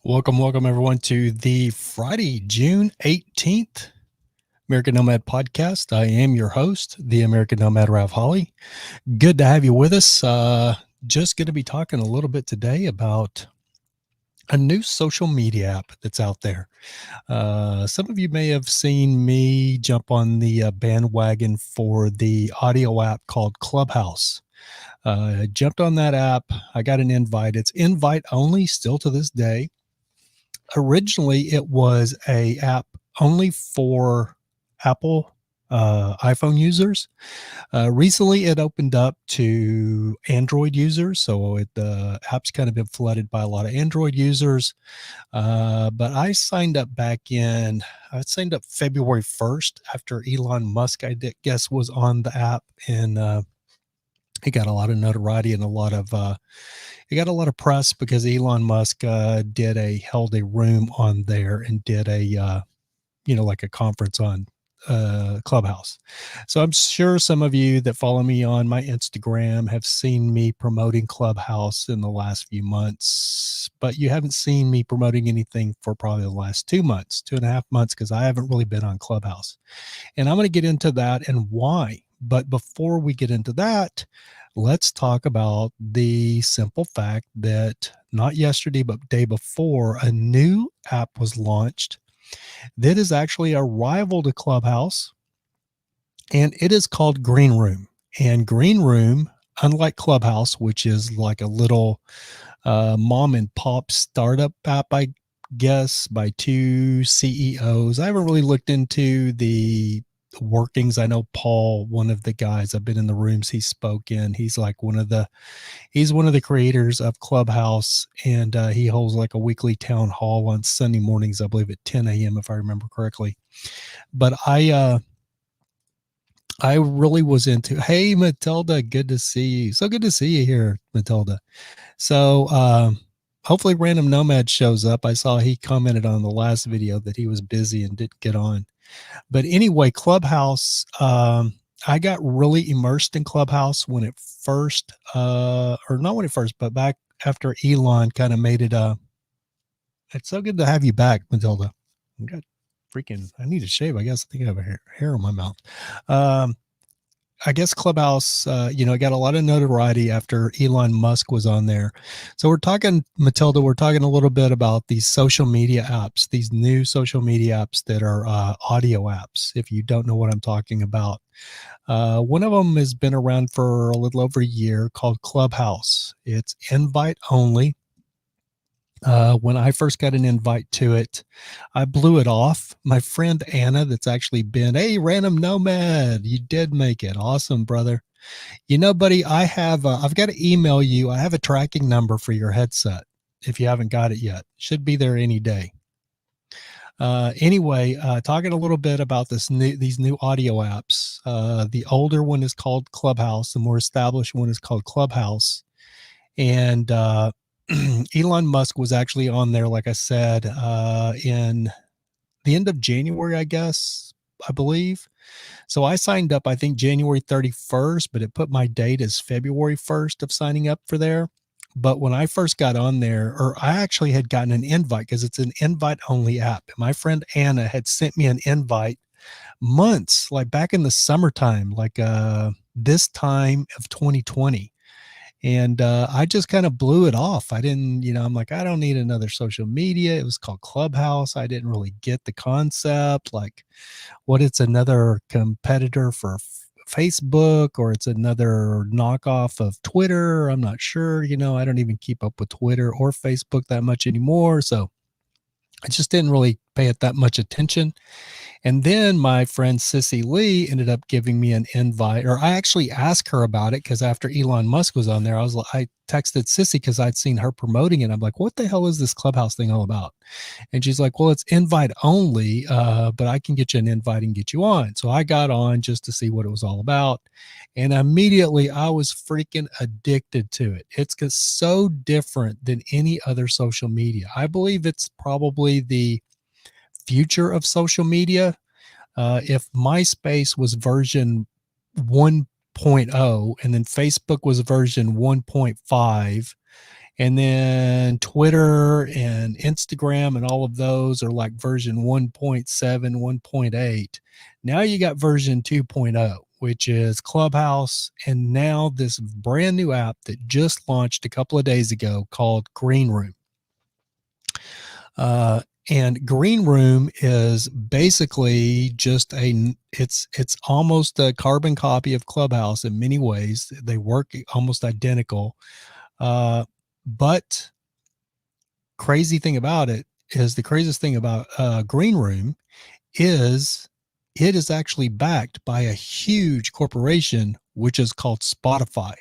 Welcome everyone to the Friday, June 18th American Nomad podcast. I am your host, the American Nomad Rav Holly. Good to have you with us. Just going to be talking a little bit today about a new social media app that's out there. Some of you may have seen me jump on the bandwagon for the audio app called Clubhouse. I jumped on that app. I got an invite. It's invite only still to this day. Originally, it was a app only for Apple iPhone users. Recently, it opened up to Android users, so the app's kind of been flooded by a lot of Android users. But I signed up I signed up February 1st after Elon Musk, I guess, was on the app, and it got a lot of notoriety and it got a lot of press because Elon Musk held a room on there and did like a conference on Clubhouse. So I'm sure some of you that follow me on my Instagram have seen me promoting Clubhouse in the last few months, but you haven't seen me promoting anything for probably the last 2.5 months, because I haven't really been on Clubhouse. And I'm going to get into that and why. But before we get into that, let's talk about the simple fact that not yesterday, but day before, a new app was launched that is actually a rival to Clubhouse, and it is called Green Room. And Green Room, unlike Clubhouse, which is like a little mom and pop startup app, I guess, by two CEOs. I haven't really looked into the workings. I know Paul, one of the guys, I've been in the rooms he spoke in. He's like he's one of the creators of Clubhouse, and he holds like a weekly town hall on Sunday mornings, I believe at 10 a.m. if I remember correctly. But I really was into, hey, Matilda, good to see you. So good to see you here, Matilda. So hopefully Random Nomad shows up. I saw he commented on the last video that he was busy and didn't get on. But anyway, Clubhouse, I got really immersed in Clubhouse when it first, or not when it first, but back after Elon kind of made it. It's so good to have you back, Matilda. I need to shave. I guess I think I have a hair on my mouth. I guess Clubhouse, got a lot of notoriety after Elon Musk was on there. So we're talking, Matilda, we're talking a little bit about these social media apps, these new social media apps that are audio apps, if you don't know what I'm talking about. One of them has been around for a little over a year, called Clubhouse. It's invite only. When I first got an invite to it, I blew it off. My friend Anna, that's actually been, hey, Random Nomad, you did make it. Awesome, brother. You know, buddy, I've got to email you. I have a tracking number for your headset. If you haven't got it yet, should be there any day. Anyway, talking a little bit about these new audio apps. The older one is called Clubhouse. The more established one is called Clubhouse. And Elon Musk was actually on there, like I said, in the end of January, I believe. So I signed up, I think January 31st, but it put my date as February 1st of signing up for there. But when I first got on there, or I actually had gotten an invite, because it's an invite only app. My friend Anna had sent me an invite months, like back in the summertime, like this time of 2020. And I just kind of blew it off. I didn't, I'm like, I don't need another social media. It was called Clubhouse. I didn't really get the concept, like what it's another competitor for Facebook, or it's another knockoff of Twitter. I'm not sure. I don't even keep up with Twitter or Facebook that much anymore. So I just didn't really pay it that much attention. And then my friend Sissy Lee ended up giving me an invite, or I actually asked her about it, because after Elon Musk was on there, I texted Sissy because I'd seen her promoting it. I'm like, what the hell is this Clubhouse thing all about? And she's like, well, it's invite only, but I can get you an invite and get you on. So I got on just to see what it was all about. And immediately I was freaking addicted to it. It's so different than any other social media. I believe it's probably the future of social media. If MySpace was version 1.0 and then Facebook was version 1.5, And then Twitter and Instagram and all of those are like version 1.7, 1.8. Now you got version 2.0, which is Clubhouse, and now this brand new app that just launched a couple of days ago called Green Room. And Green Room is basically just it's almost a carbon copy of Clubhouse in many ways. They work almost identical. But crazy thing about it is the craziest thing about Green Room is it is actually backed by a huge corporation, which is called Spotify.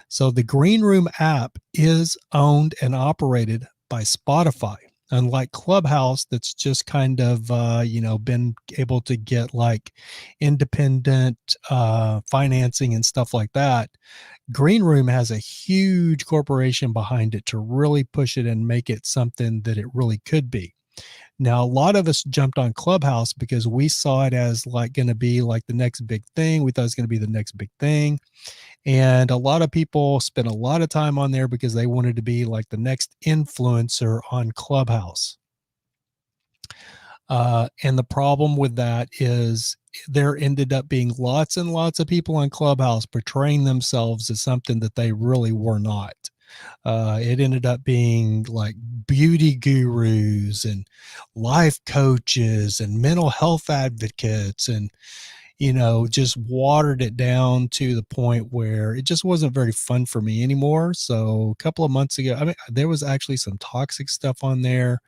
So the Green Room app is owned and operated by Spotify. Unlike Clubhouse, that's just kind of been able to get like independent financing and stuff like that. Green Room has a huge corporation behind it to really push it and make it something that it really could be. Now, a lot of us jumped on Clubhouse because we saw it as like going to be like the next big thing. We thought it was going to be the next big thing. And a lot of people spent a lot of time on there because they wanted to be like the next influencer on Clubhouse. And the problem with that is there ended up being lots and lots of people on Clubhouse portraying themselves as something that they really were not. It ended up being like beauty gurus and life coaches and mental health advocates, and just watered it down to the point where it just wasn't very fun for me anymore. So a couple of months ago, I mean, there was actually some toxic stuff on there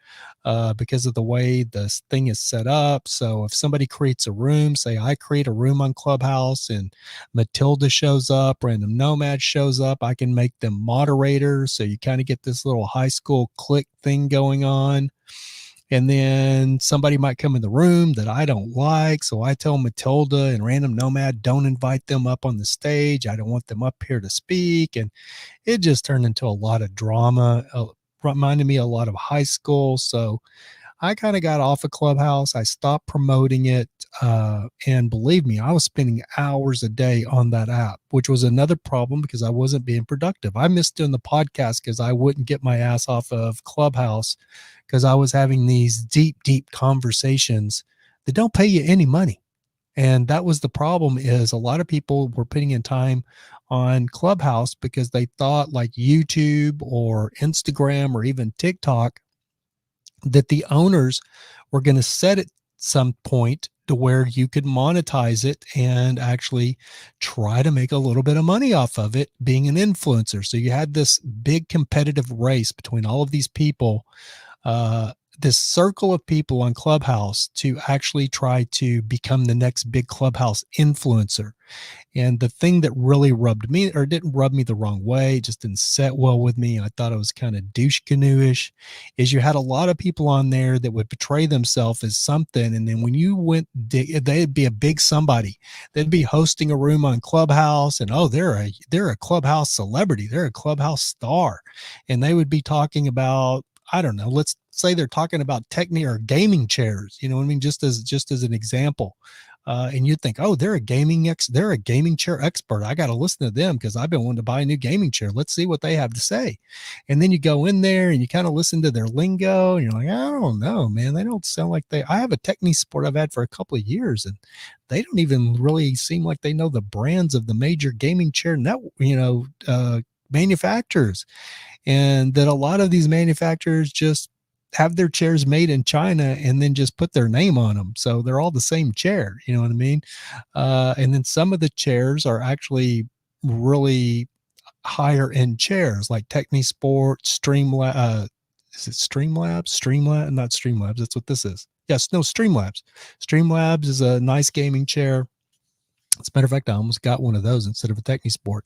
because of the way this thing is set up. So if somebody creates a room, say I create a room on Clubhouse and Matilda shows up, random Nomad shows up, I can make them moderators. So you kind of get this little high school clique thing going on. And then somebody might come in the room that I don't like. So I tell Matilda and random Nomad, don't invite them up on the stage. I don't want them up here to speak. And it just turned into a lot of drama, reminded me a lot of high school. So I kind of got off of Clubhouse. I stopped promoting it. And believe me, I was spending hours a day on that app, which was another problem because I wasn't being productive. I missed doing the podcast because I wouldn't get my ass off of Clubhouse because I was having these deep conversations that don't pay you any money. And that was the problem, is a lot of people were putting in time on Clubhouse because they thought like YouTube or Instagram or even TikTok that the owners were going to set at some point to where you could monetize it and actually try to make a little bit of money off of it being an influencer. So you had this big competitive race between all of these people, this circle of people on Clubhouse to actually try to become the next big Clubhouse influencer. And the thing that really rubbed me, or didn't rub me the wrong way, it just didn't set well with me, I thought it was kind of douche canoe-ish, is you had a lot of people on there that would portray themselves as something. And then when you went, they'd be a big somebody. They'd be hosting a room on Clubhouse and, oh, they're a Clubhouse celebrity. They're a Clubhouse star. And they would be talking about, I don't know, let's say they're talking about technique or gaming chairs, you know what I mean? Just as an example. And you'd think, oh, they're a gaming chair expert. I got to listen to them because I've been wanting to buy a new gaming chair. Let's see what they have to say. And then you go in there and you kind of listen to their lingo and you're like, I don't know, man. They don't sound like I have a Techni Sport I've had for a couple of years and they don't even really seem like they know the brands of the major gaming chair manufacturers. And that a lot of these manufacturers just have their chairs made in China and then just put their name on them. So they're all the same chair. You know what I mean? And then some of the chairs are actually really higher end chairs like TechniSport, Streamlab. Is it Streamlabs? Not Streamlabs. That's what this is. Yes, no, Streamlabs. Streamlabs is a nice gaming chair. As a matter of fact, I almost got one of those instead of a TechniSport.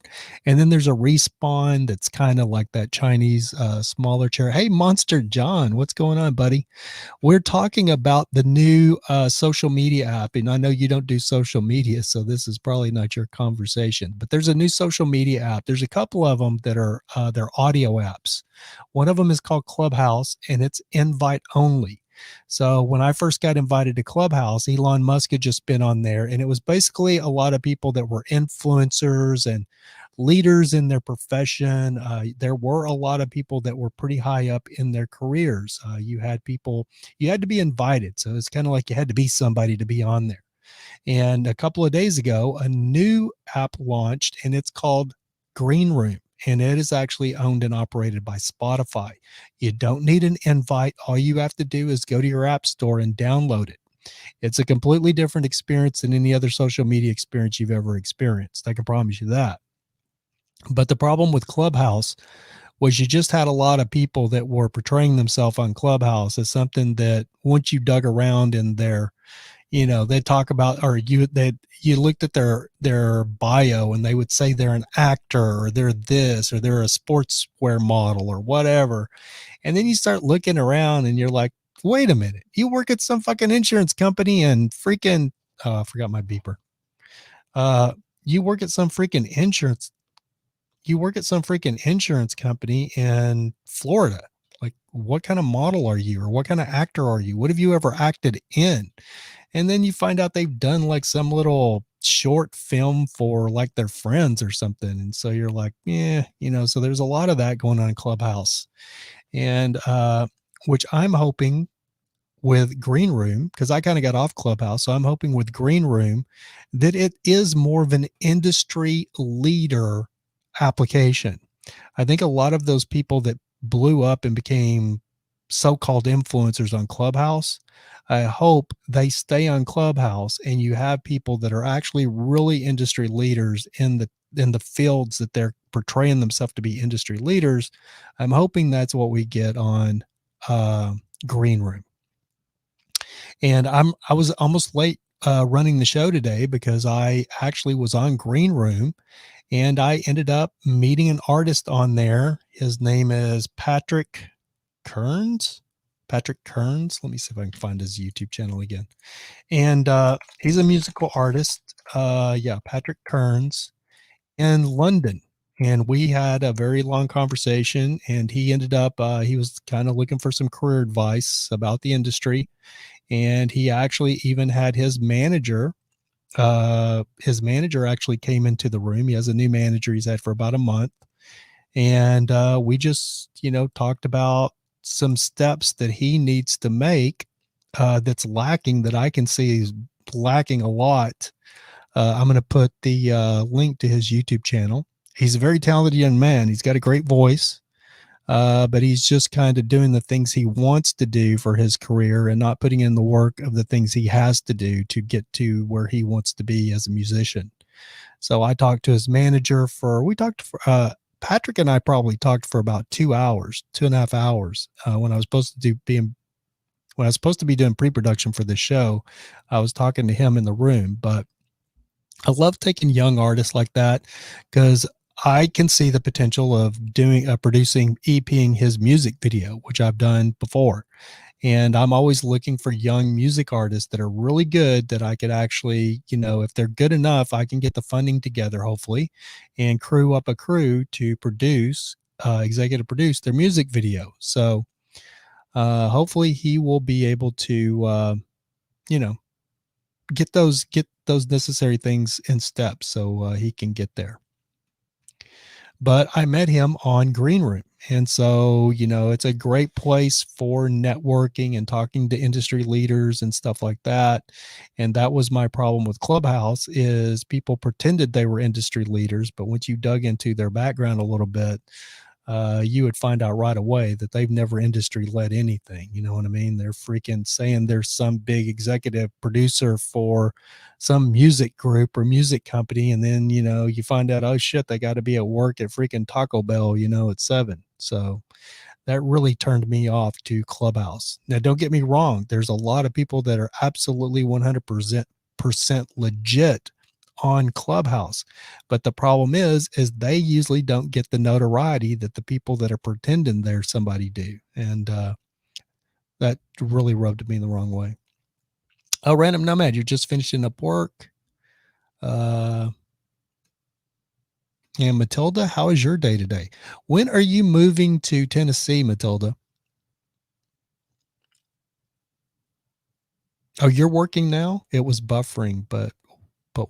And then there's a Respawn that's kind of like that Chinese smaller chair. Hey, Monster John, what's going on, buddy? We're talking about the new social media app. And I know you don't do social media, so this is probably not your conversation. But there's a new social media app. There's a couple of them that are they're audio apps. One of them is called Clubhouse, and it's invite only. So when I first got invited to Clubhouse, Elon Musk had just been on there, and it was basically a lot of people that were influencers and leaders in their profession. There were a lot of people that were pretty high up in their careers. You had people, you had to be invited. So it's kind of like you had to be somebody to be on there. And a couple of days ago, a new app launched, and it's called Green Room. And it is actually owned and operated by Spotify. You don't need an invite. All you have to do is go to your app store and download it. It's a completely different experience than any other social media experience you've ever experienced. I can promise you that. But the problem with Clubhouse was you just had a lot of people that were portraying themselves on Clubhouse as something that once you dug around in their, they talk about, or you looked at their bio and they would say they're an actor or they're this or they're a sportswear model or whatever. And then you start looking around and you're like, wait a minute, you work at some fucking insurance company and freaking, I forgot my beeper. Uh, you work at some freaking insurance you work at some freaking insurance company in Florida. Like, what kind of model are you, or what kind of actor are you? What have you ever acted in? And then you find out they've done like some little short film for like their friends or something. And so you're like, yeah, so there's a lot of that going on in Clubhouse. And which I'm hoping with Green Room, because I kind of got off Clubhouse. So I'm hoping with Green Room that it is more of an industry leader application. I think a lot of those people that blew up and became so-called influencers on Clubhouse, I hope they stay on Clubhouse and you have people that are actually really industry leaders in the fields that they're portraying themselves to be industry leaders. I'm hoping that's what we get on Green Room. And I was almost late running the show today because I actually was on Green Room and I ended up meeting an artist on there. His name is Patrick Kearns. Patrick Kearns. Let me see if I can find his YouTube channel again. And he's a musical artist. Yeah, Patrick Kearns in London. And we had a very long conversation. And he ended up, he was kind of looking for some career advice about the industry. And he actually even had his manager actually came into the room. He has a new manager he's had for about a month. And we just, talked about some steps that he needs to make that's lacking, that I can see is lacking a lot. I'm going to put the link to his YouTube channel. He's a very talented young man. He's got a great voice, but he's just kind of doing the things he wants to do for his career and not putting in the work of the things he has to do to get to where he wants to be as a musician. So I talked to his manager Patrick and I probably talked for about 2 hours, 2.5 hours, when I was supposed to be doing pre-production for this show. I was talking to him in the room, but I love taking young artists like that because I can see the potential of producing, EPing his music video, which I've done before. And I'm always looking for young music artists that are really good that I could actually, if they're good enough, I can get the funding together, hopefully, and crew up a crew to executive produce their music video. So hopefully he will be able to, you know, get those necessary things in steps so he can get there. But I met him on Green Room. And so, it's a great place for networking and talking to industry leaders and stuff like that. And that was my problem with Clubhouse is people pretended they were industry leaders, but once you dug into their background a little bit, you would find out right away that they've never industry led anything. You know what I mean? They're freaking saying there's some big executive producer for some music group or music company. And then, you find out, oh shit, they got to be at work at freaking Taco Bell, at 7. So that really turned me off to Clubhouse. Now, don't get me wrong. There's a lot of people that are absolutely 100% legit on Clubhouse. But the problem is they usually don't get the notoriety that the people that are pretending they're somebody do. And that really rubbed me the wrong way. Oh, Random Nomad, you're just finishing up work. And Matilda, how is your day today? When are you moving to Tennessee, Matilda? Oh, you're working now? It was buffering, but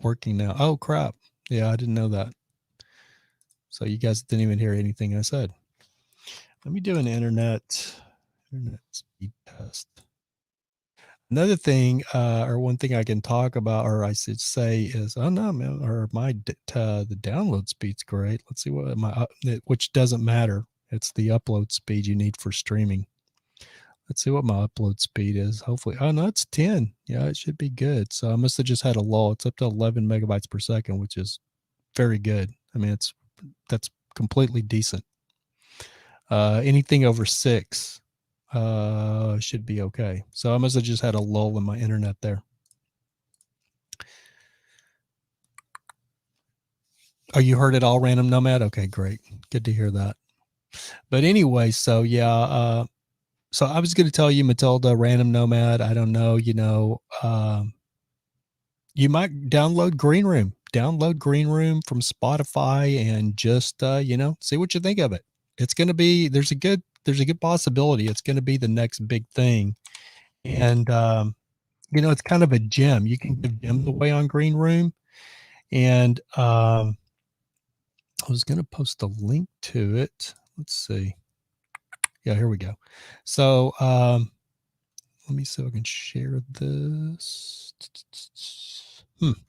working now. Oh crap. Yeah, I didn't know that. So you guys didn't even hear anything I said. Let me do an internet speed test. Another thing, or one thing I can talk about, or I should say, is oh no, man, or the download speed's great. Let's see what which doesn't matter. It's the upload speed you need for streaming. Let's see what my upload speed is. Hopefully, oh no, it's 10. Yeah, it should be good. So I must have just had a lull. It's up to 11 megabytes per second, which is very good. I mean, that's completely decent. Anything over 6 should be okay. So I must have just had a lull in my internet there. Oh, you heard it all, Random Nomad? Okay, great. Good to hear that. But anyway, so yeah, so I was going to tell you, Matilda, Random Nomad, I don't know, you might download Green Room. Download Green Room from Spotify and just see what you think of it. It's going to be there's a good possibility it's going to be the next big thing. And it's kind of a gem. You can give gems away on Green Room. And I was going to post a link to it. Let's see. Yeah, here we go. So let me see if I can share this. It's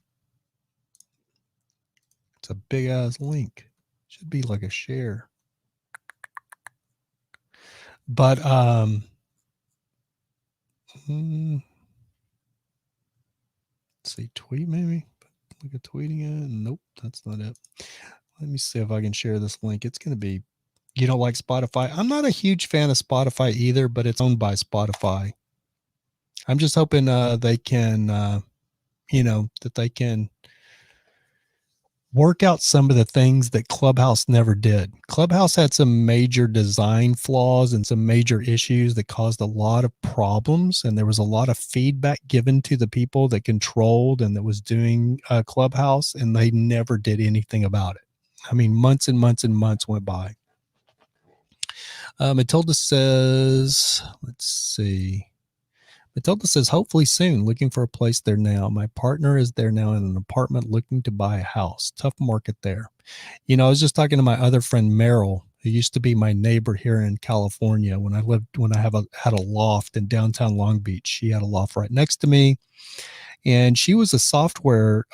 a big ass link. Should be like a share. But let's see, tweet maybe. Look at tweeting it. Nope, that's not it. Let me see if I can share this link. It's going to be, you don't like Spotify? I'm not a huge fan of Spotify either, but it's owned by Spotify. I'm just hoping they can, that they can work out some of the things that Clubhouse never did. Clubhouse had some major design flaws and some major issues that caused a lot of problems. And there was a lot of feedback given to the people that controlled and that was doing Clubhouse, and they never did anything about it. I mean, months and months and months went by. Matilda says, let's see. Matilda says, hopefully soon, looking for a place there now. My partner is there now in an apartment looking to buy a house. Tough market there. I was just talking to my other friend, Meryl, who used to be my neighbor here in California when I had a loft in downtown Long Beach. She had a loft right next to me. And she was a software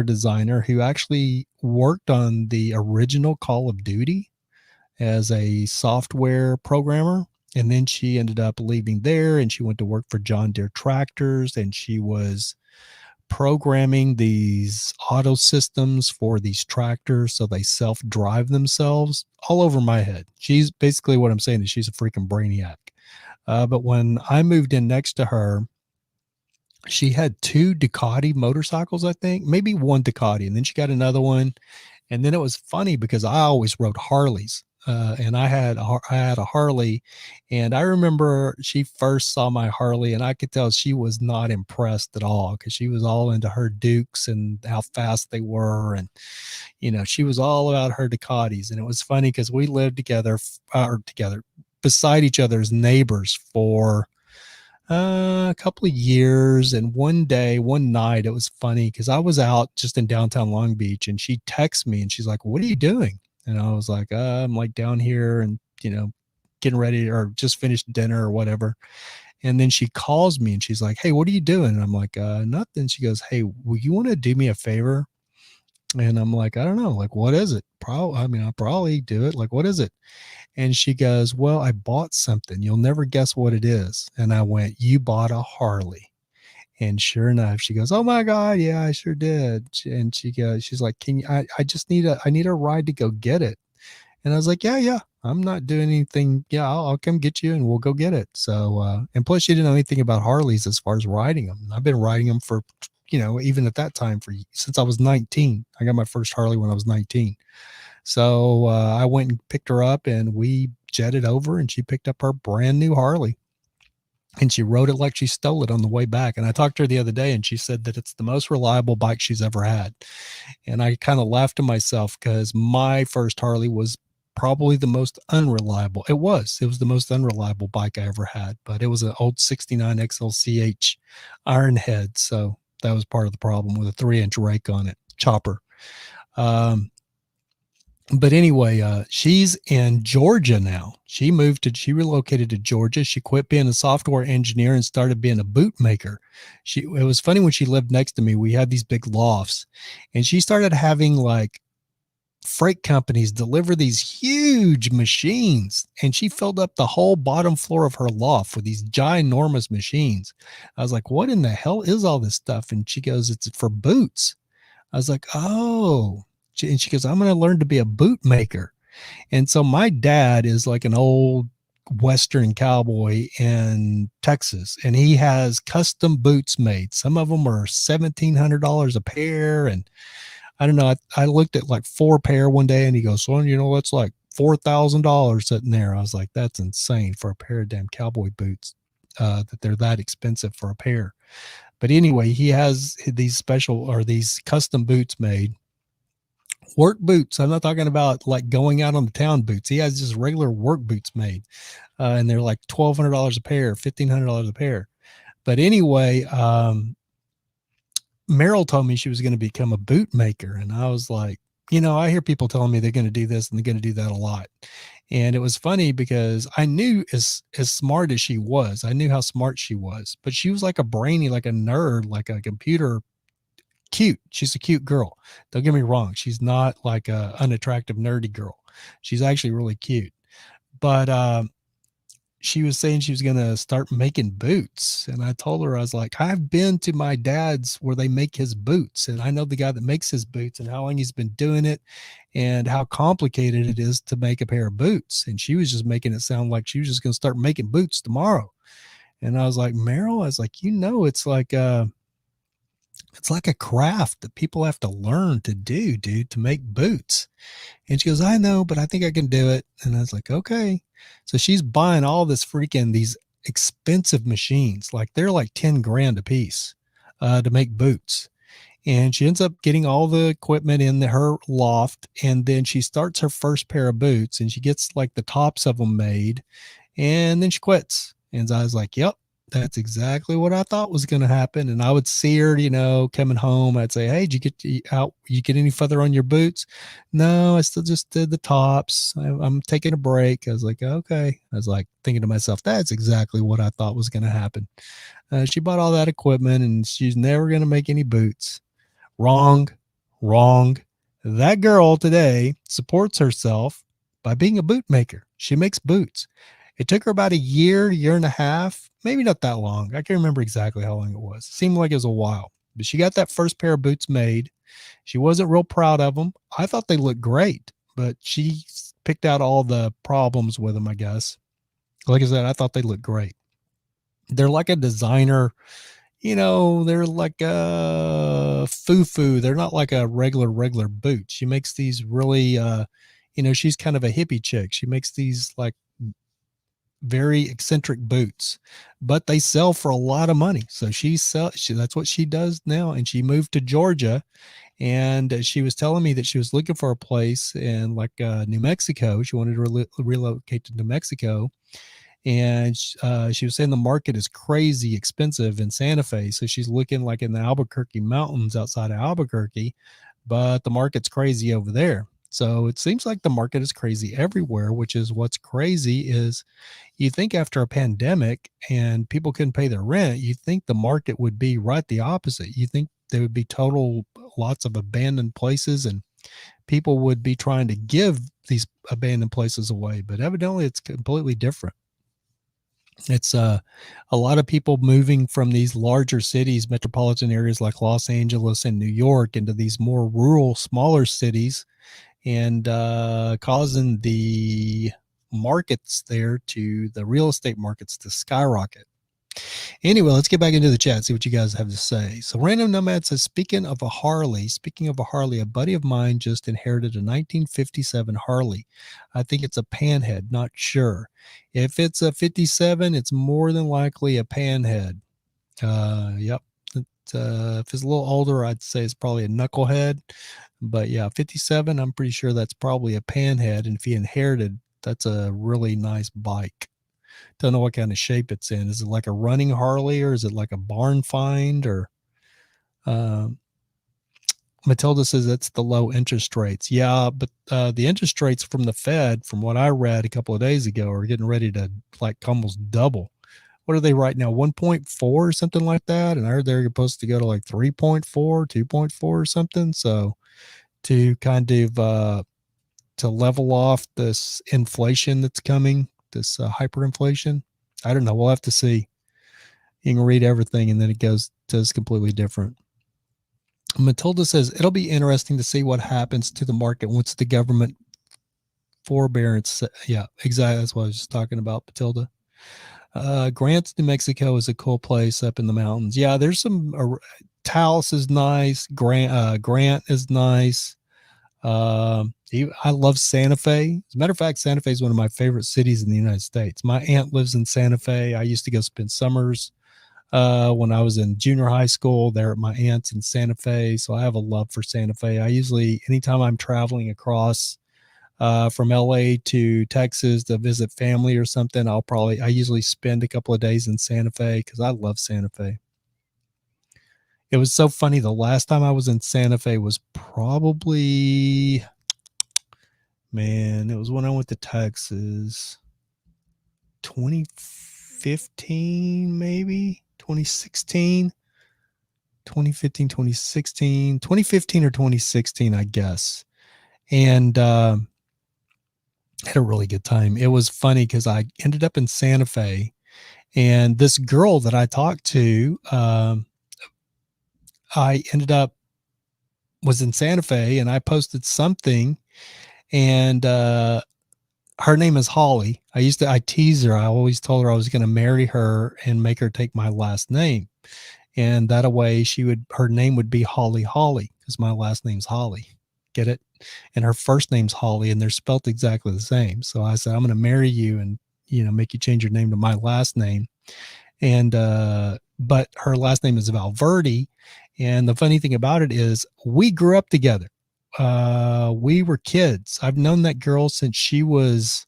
designer who actually worked on the original Call of Duty as a software programmer. And then she ended up leaving there and she went to work for John Deere Tractors, and she was programming these auto systems for these tractors so they self-drive themselves all over my head. She's basically, what I'm saying is she's a freaking brainiac. But when I moved in next to her, she had 2 Ducati motorcycles, I think, maybe 1 Ducati, and then she got another one. And then it was funny because I always rode Harleys. And I had a Harley, and I remember she first saw my Harley, and I could tell she was not impressed at all because she was all into her Dukes and how fast they were, and she was all about her Ducatis. And it was funny because we lived together beside each other's neighbors for a couple of years. And one night, it was funny because I was out just in downtown Long Beach, and she texts me and she's like, "What are you doing?" And I was like, I'm like down here and, getting ready or just finished dinner or whatever. And then she calls me and she's like, "Hey, what are you doing?" And I'm like, nothing. She goes, "Hey, will you want to do me a favor?" And I'm like, "I don't know. Like, what is it?" I'll probably do it. Like, what is it? And she goes, "Well, I bought something. You'll never guess what it is." And I went, "You bought a Harley?" And sure enough, she goes, "Oh my God, yeah, I sure did." And she's like, "Can you, I need a ride to go get it." And I was like, yeah, I'm not doing anything. Yeah, I'll come get you and we'll go get it. So, and plus she didn't know anything about Harleys as far as riding them. I've been riding them for, even at that time since I was 19. I got my first Harley when I was 19. So I went and picked her up and we jetted over and she picked up her brand new Harley and she rode it like she stole it on the way back. And I talked to her the other day and she said that it's the most reliable bike she's ever had. And I kind of laughed to myself because my first Harley was probably the most unreliable. It was the most unreliable bike I ever had, but it was an old 69 XLCH iron head. So that was part of the problem with a 3-inch rake on it, chopper. But anyway, she's in Georgia now. She relocated to Georgia. She quit being a software engineer and started being a boot maker. It was funny when she lived next to me, we had these big lofts, and she started having like freight companies deliver these huge machines, and she filled up the whole bottom floor of her loft with these ginormous machines. I was like, what in the hell is all this stuff? And she goes, it's for boots. I was like, oh. And she goes, I'm going to learn to be a boot maker. And so my dad is like an old Western cowboy in Texas, and he has custom boots made. Some of them are $1,700 a pair. And I don't know, I looked at like 4 pair one day, and he goes, son, that's like $4,000 sitting there. I was like, that's insane for a pair of damn cowboy boots, that they're that expensive for a pair. But anyway, he has these these custom boots made. Work boots. I'm not talking about like going out on the town boots. He has just regular work boots made, and they're like $1,200 a pair, $1,500 a pair. But anyway, Meryl told me she was going to become a boot maker, and I was like, I hear people telling me they're going to do this and they're going to do that a lot. And it was funny because I knew as smart as she was, I knew how smart she was, but she was like a brainy, like a nerd, like a computer cute. She's a cute girl. Don't get me wrong. She's not like a unattractive, nerdy girl. She's actually really cute. But she was saying she was going to start making boots. And I told her, I was like, I've been to my dad's where they make his boots. And I know the guy that makes his boots and how long he's been doing it and how complicated it is to make a pair of boots. And she was just making it sound like she was just going to start making boots tomorrow. And I was like, Meryl, I was like, it's like a craft that people have to learn to do, dude, to make boots. And she goes, I know, but I think I can do it. And I was like, okay. So she's buying all these expensive machines. Like they're like 10 grand a piece, to make boots. And she ends up getting all the equipment in her loft. And then she starts her first pair of boots, and she gets like the tops of them made. And then she quits. And I was like, yep, that's exactly what I thought was going to happen. And I would see her, coming home. I'd say, hey, did you get any further on your boots? No, I still just did the tops. I'm taking a break. I was like, okay. I was like thinking to myself, that's exactly what I thought was going to happen. She bought all that equipment, and she's never going to make any boots. Wrong. That girl today supports herself by being a boot maker. She makes boots. It took her about a year and a half, maybe not that long. I can't remember exactly how long it was. It seemed like it was a while, but she got that first pair of boots made. She wasn't real proud of them. I thought they looked great, but she picked out all the problems with them, I guess. Like I said, I thought they looked great. They're like a designer, they're like a foo-foo. They're not like a regular boot. She makes these really, she's kind of a hippie chick. She makes these like very eccentric boots, but they sell for a lot of money. So that's what she does now. And she moved to Georgia, and she was telling me that she was looking for a place in like New Mexico. She wanted to relocate to New Mexico. And she was saying the market is crazy expensive in Santa Fe. So she's looking like in the Albuquerque mountains outside of Albuquerque, but the market's crazy over there. So it seems like the market is crazy everywhere, which is what's crazy is you think after a pandemic and people couldn't pay their rent, you think the market would be right the opposite. You think there would be lots of abandoned places, and people would be trying to give these abandoned places away. But evidently it's completely different. It's a lot of people moving from these larger cities, metropolitan areas like Los Angeles and New York, into these more rural, smaller cities, and causing the real estate markets to skyrocket. Anyway, let's get back into the chat, see what you guys have to say. So Random Nomad says, speaking of a Harley, a buddy of mine just inherited a 1957 Harley. I think it's a panhead, not sure. If it's a 57, it's more than likely a panhead. Yep. if it's a little older, I'd say it's probably a knucklehead. But yeah, 57, I'm pretty sure that's probably a panhead. And if he inherited, that's a really nice bike. Don't know what kind of shape it's in. Is it like a running Harley, or is it like a barn find? Or Matilda says it's the low interest rates. Yeah, but the interest rates from the Fed, from what I read a couple of days ago, are getting ready to like almost double. What are they right now? 1.4 or something like that. And I heard they're supposed to go to like 3.4, 2.4 or something. So to kind of to level off this inflation that's coming, this hyperinflation, I don't know. We'll have to see. You can read everything and then it does completely different. Matilda says it'll be interesting to see what happens to the market once the government forbearance. Yeah, exactly. That's what I was just talking about, Matilda. Grants, New Mexico is a cool place up in the mountains. Yeah, there's some. Taos is nice. Grant is nice. I love Santa Fe. As a matter of fact, Santa Fe is one of my favorite cities in the United States. My aunt lives in Santa Fe. I used to go spend summers when I was in junior high school there at my aunt's in Santa Fe. So I have a love for Santa Fe. I usually, anytime I'm traveling across from LA to Texas to visit family or something, I usually spend a couple of days in Santa Fe because I love Santa Fe. It was so funny. The last time I was in Santa Fe was probably, man, it was when I went to Texas. 2015, maybe 2016, 2015, 2016, 2015 or 2016, I guess. And had a really good time. It was funny because I ended up in Santa Fe, and this girl that I talked to, I ended up was in Santa Fe, and I posted something, and her name is Holly. I tease her. I always told her I was going to marry her and make her take my last name. And that way her name would be Holly Holly, because my last name's Holly. Get it? And her first name's Holly, and they're spelt exactly the same. So I said, I'm going to marry you and, make you change your name to my last name. And, but her last name is Valverde. And the funny thing about it is we grew up together. We were kids. I've known that girl since she was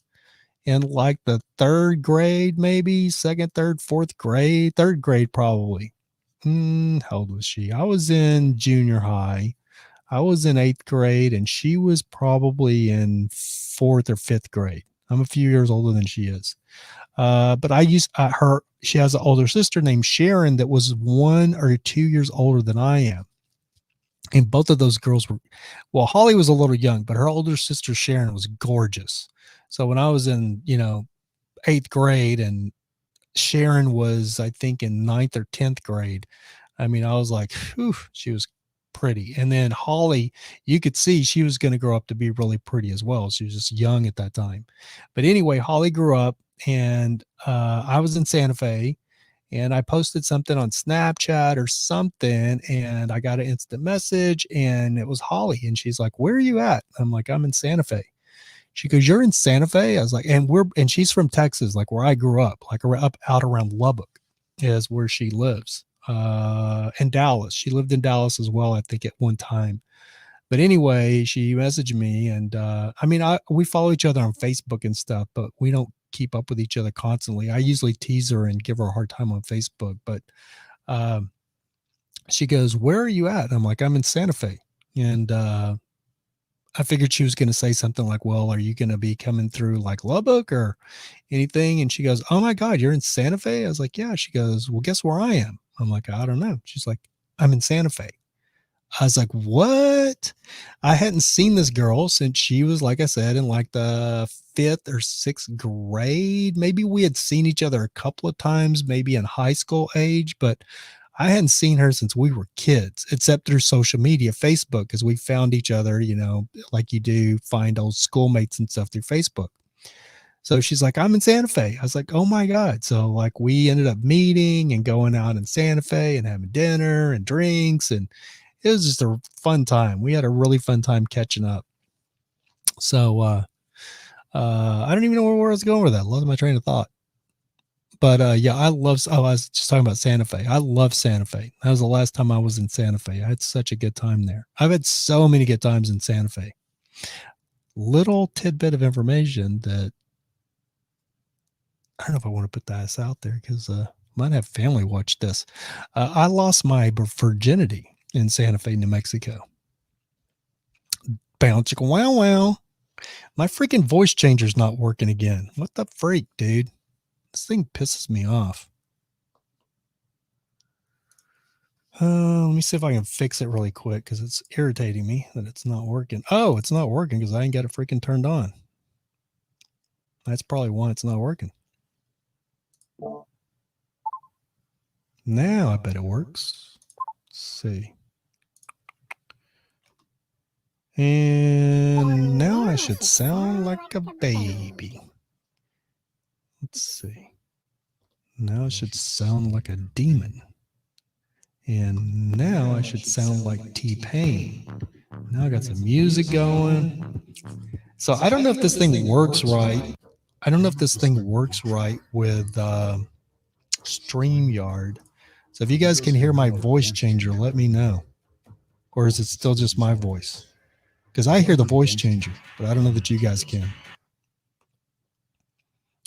in like the third grade, maybe second, third, fourth grade, third grade, probably. How old was she? I was in junior high. I was in eighth grade, and she was probably in fourth or fifth grade. I'm a few years older than she is. But she has an older sister named Sharon that was 1 or 2 years older than I am. And both of those girls Holly was a little young, but her older sister Sharon was gorgeous. So when I was in, eighth grade, and Sharon was, I think, in ninth or 10th grade, I mean, I was like, whew, she was pretty. And then Holly, you could see she was going to grow up to be really pretty as well. She was just young at that time. But anyway, Holly grew up, and I was in Santa Fe, and I posted something on Snapchat or something, and I got an instant message, and it was Holly. And she's like, where are you at? I'm like, I'm in Santa Fe. She goes, you're in Santa Fe? I was like, and she's from Texas, like where I grew up, like up out around Lubbock is where she lives. In Dallas. She lived in Dallas as well, I think, at one time. But anyway, she messaged me, and we follow each other on Facebook and stuff, but we don't keep up with each other constantly. I usually tease her and give her a hard time on Facebook, but she goes, where are you at? And I'm like, I'm in Santa Fe. And I figured she was going to say something like, well, are you going to be coming through like Lubbock or anything? And she goes, oh my God, you're in Santa Fe? I was like, yeah. She goes, well, guess where I am? I'm like, I don't know. She's like, I'm in Santa Fe. I was like, what? I hadn't seen this girl since she was, like I said, in like the fifth or sixth grade. Maybe we had seen each other a couple of times, maybe in high school age, but I hadn't seen her since we were kids, except through social media, Facebook, because we found each other, like you do find old schoolmates and stuff through Facebook. So she's like, I'm in Santa Fe. I was like, oh my God. So like we ended up meeting and going out in Santa Fe and having dinner and drinks, and it was just a fun time. We had a really fun time catching up. So I don't even know where I was going with that. Lost my train of thought. But yeah, I love. Oh, I was just talking about Santa Fe. I love Santa Fe. That was the last time I was in Santa Fe. I had such a good time there. I've had so many good times in Santa Fe. Little tidbit of information that I don't know if I want to put this out there because might have family watch this. I lost my virginity in Santa Fe, New Mexico. Bounce, wow, wow. My freaking voice changer's not working again. What the freak, dude? This thing pisses me off. Let me see if I can fix it really quick because it's irritating me that it's not working. Oh, it's not working because I ain't got it freaking turned on. That's probably why it's not working. Now I bet it works. Let's see. And now I should sound like a baby. Let's see. Now I should sound like a demon. And now I should sound like T-Pain. Now I got some music going. So I don't know if this thing works right. I don't know if this thing works right with StreamYard. So if you guys can hear my voice changer, let me know. Or is it still just my voice? Because I hear the voice changer, but I don't know that you guys can.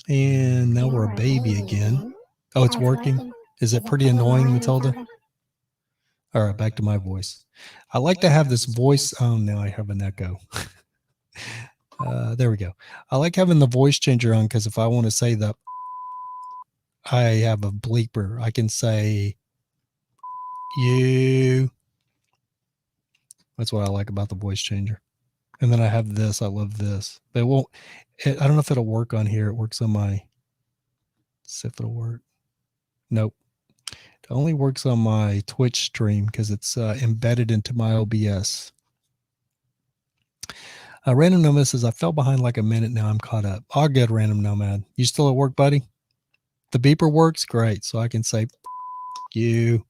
And now we're a baby again. Oh, it's working? Is it pretty annoying, Matilda? All right, back to my voice. I like to have this voice. Oh, now I have an echo. There we go. I like having the voice changer on because if I want to say that, I have a bleeper. I can say you. That's what I like about the voice changer. And then I have this. I love this. But it won't. I don't know if it'll work on here. It works on my. See if it'll work. Nope. It only works on my Twitch stream because it's embedded into my OBS. Random Nomad says, I fell behind like a minute. Now I'm caught up. All good, Random Nomad. You still at work, buddy? The beeper works? Great. So I can say, you.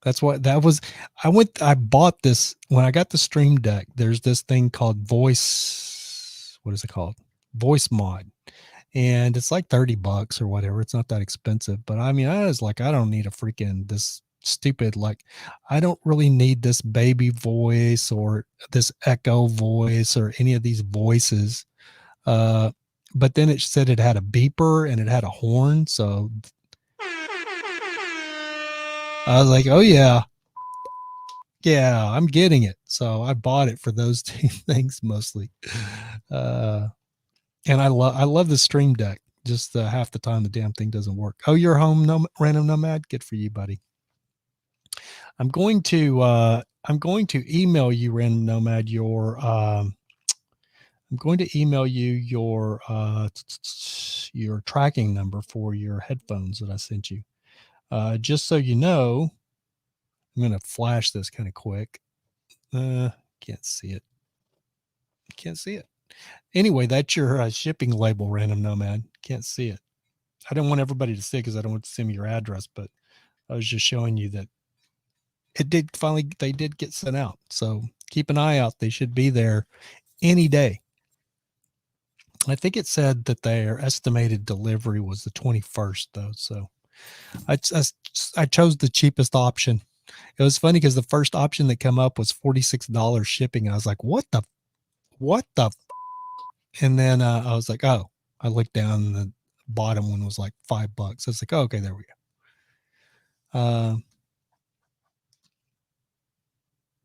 That's what that was. I bought this when I got the Stream Deck. There's this thing called Voice. What is it called? Voice Mod. And it's like $30 or whatever. It's not that expensive. But I mean, I was like, I don't need a freaking this stupid, like, I don't really need this baby voice or this echo voice or any of these voices. But then it said it had a beeper and it had a horn. So I was like, oh yeah, I'm getting it. So I bought it for those two things mostly. And I love the Stream Deck. Just half the time the damn thing doesn't work. Oh, you're home, Random Nomad. Good for you, buddy. I'm going to email you, Random Nomad, your I'm going to email you your tracking number for your headphones that I sent you. Just so you know, I'm going to flash this kind of quick. Can't see it. Can't see it. Anyway, that's your shipping label, Random Nomad. Can't see it. I didn't want everybody to see it because I don't want to send me your address, but I was just showing you that it did finally, they did get sent out. So keep an eye out. They should be there any day. I think it said that their estimated delivery was the 21st though. So I chose the cheapest option. It was funny because the first option that came up was $46 shipping. I was like, what the? And then I was like, oh, I looked down and the bottom one was like $5. I was like, oh, okay, there we go.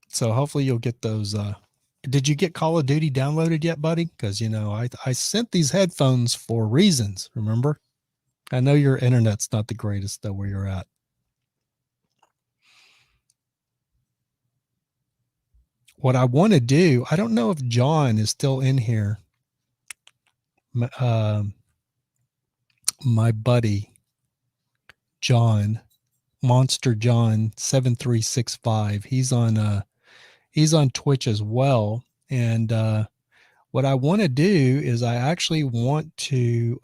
So hopefully you'll get those. Did you get Call of Duty downloaded yet, buddy? Because, you know, I sent these headphones for reasons, remember? I know your internet's not the greatest, though, where you're at. What I want to do, I don't know if John is still in here. My buddy, John, Monster John 7365. He's on Twitch as well. And what I want to do is I actually want to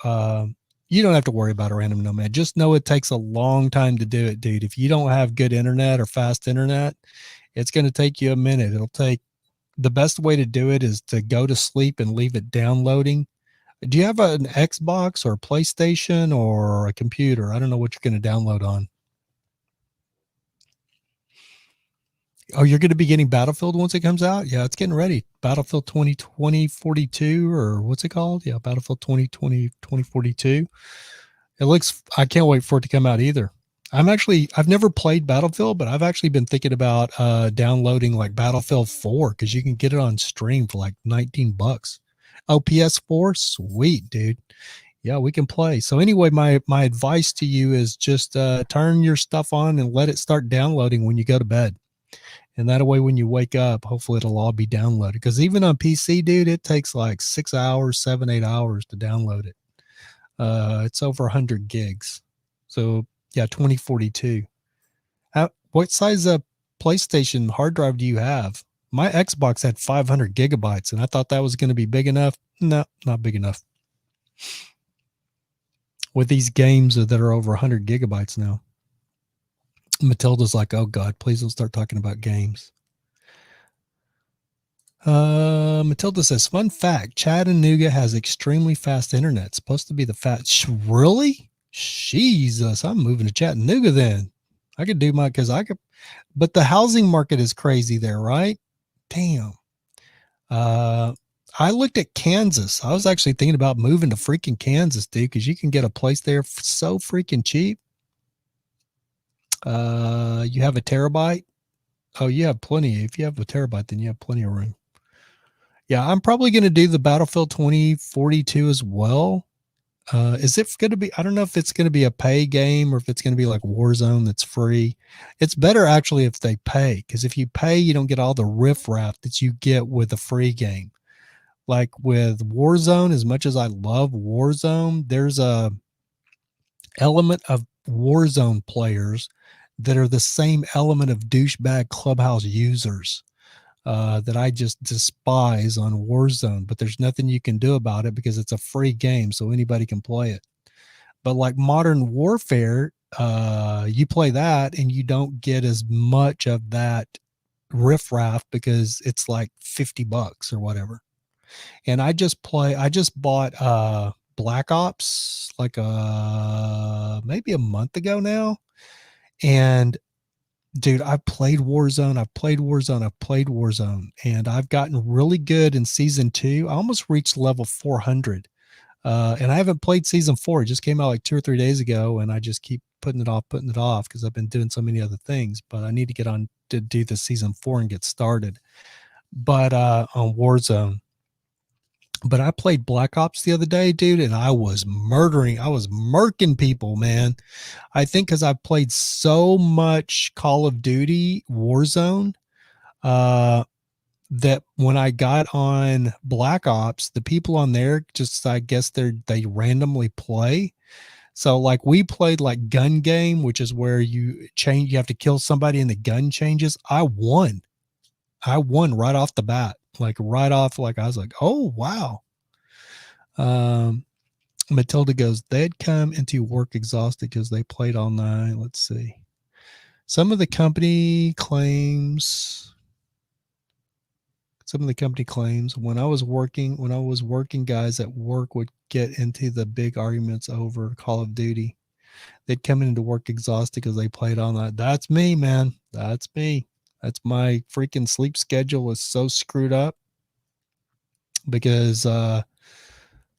you don't have to worry about a Random Nomad. Just know it takes a long time to do it, dude. If you don't have good internet or fast internet, it's going to take you a minute. The best way to do it is to go to sleep and leave it downloading. Do you have an Xbox or a PlayStation or a computer? I don't know what you're going to download on. Oh, you're going to be getting Battlefield once it comes out? Yeah, it's getting ready. Battlefield 2042, or what's it called? Yeah, Battlefield 2042. It looks, I can't wait for it to come out either. I've never played Battlefield, but I've actually been thinking about downloading like Battlefield 4 because you can get it on stream for like $19. Oh, PS4? Sweet, dude. Yeah, we can play. So anyway, my advice to you is just turn your stuff on and let it start downloading when you go to bed. And that way, when you wake up, hopefully it'll all be downloaded. Because even on PC, dude, it takes like 6 hours, 7, 8 hours to download it. It's over 100 gigs. So yeah, 2042. What size PlayStation hard drive do you have? My Xbox had 500 gigabytes, and I thought that was going to be big enough. No, not big enough. With these games that are over 100 gigabytes now. Matilda's like, oh God, please don't start talking about games. Matilda says, fun fact, Chattanooga has extremely fast internet. Supposed to be the fast. Really? Jesus, I'm moving to Chattanooga then. I could do my, because I could, but the housing market is crazy there, right? Damn. I looked at Kansas. I was actually thinking about moving to freaking Kansas, dude, because you can get a place there so freaking cheap. You have a terabyte. Oh, you have plenty. If you have a terabyte, then you have plenty of room. Yeah, I'm probably going to do the Battlefield 2042 as well. Is it going to be, I don't know if it's going to be a pay game or if it's going to be like Warzone that's free. It's better actually if they pay, because if you pay, you don't get all the riffraff that you get with a free game. Like with Warzone, as much as I love Warzone, there's a element of Warzone players that are the same element of douchebag Clubhouse users that I just despise on Warzone, but there's nothing you can do about it because it's a free game, so anybody can play it. But like Modern Warfare, you play that and you don't get as much of that riffraff because it's like $50 or whatever. And I just bought Black Ops like maybe a month ago now. And dude, I've played Warzone, and I've gotten really good in season 2. I almost reached level 400. And I haven't played season 4. It just came out like 2 or 3 days ago, and I just keep putting it off because I've been doing so many other things, but I need to get on to do the season 4 and get started. But on Warzone. But I played Black Ops the other day, dude, and I was murking people, man. I think because I've played so much Call of Duty Warzone, that when I got on Black Ops, the people on there just, I guess they randomly play. So like we played like gun game, which is where you have to kill somebody and the gun changes. I won right off the bat, like right off. Like I was like, oh, wow. Matilda goes, they'd come into work exhausted because they played all night. Let's see. Some of the company claims when I was working, guys at work would get into the big arguments over Call of Duty. They'd come into work exhausted because they played all night. That's me, man. That's me. That's my freaking sleep schedule is so screwed up because,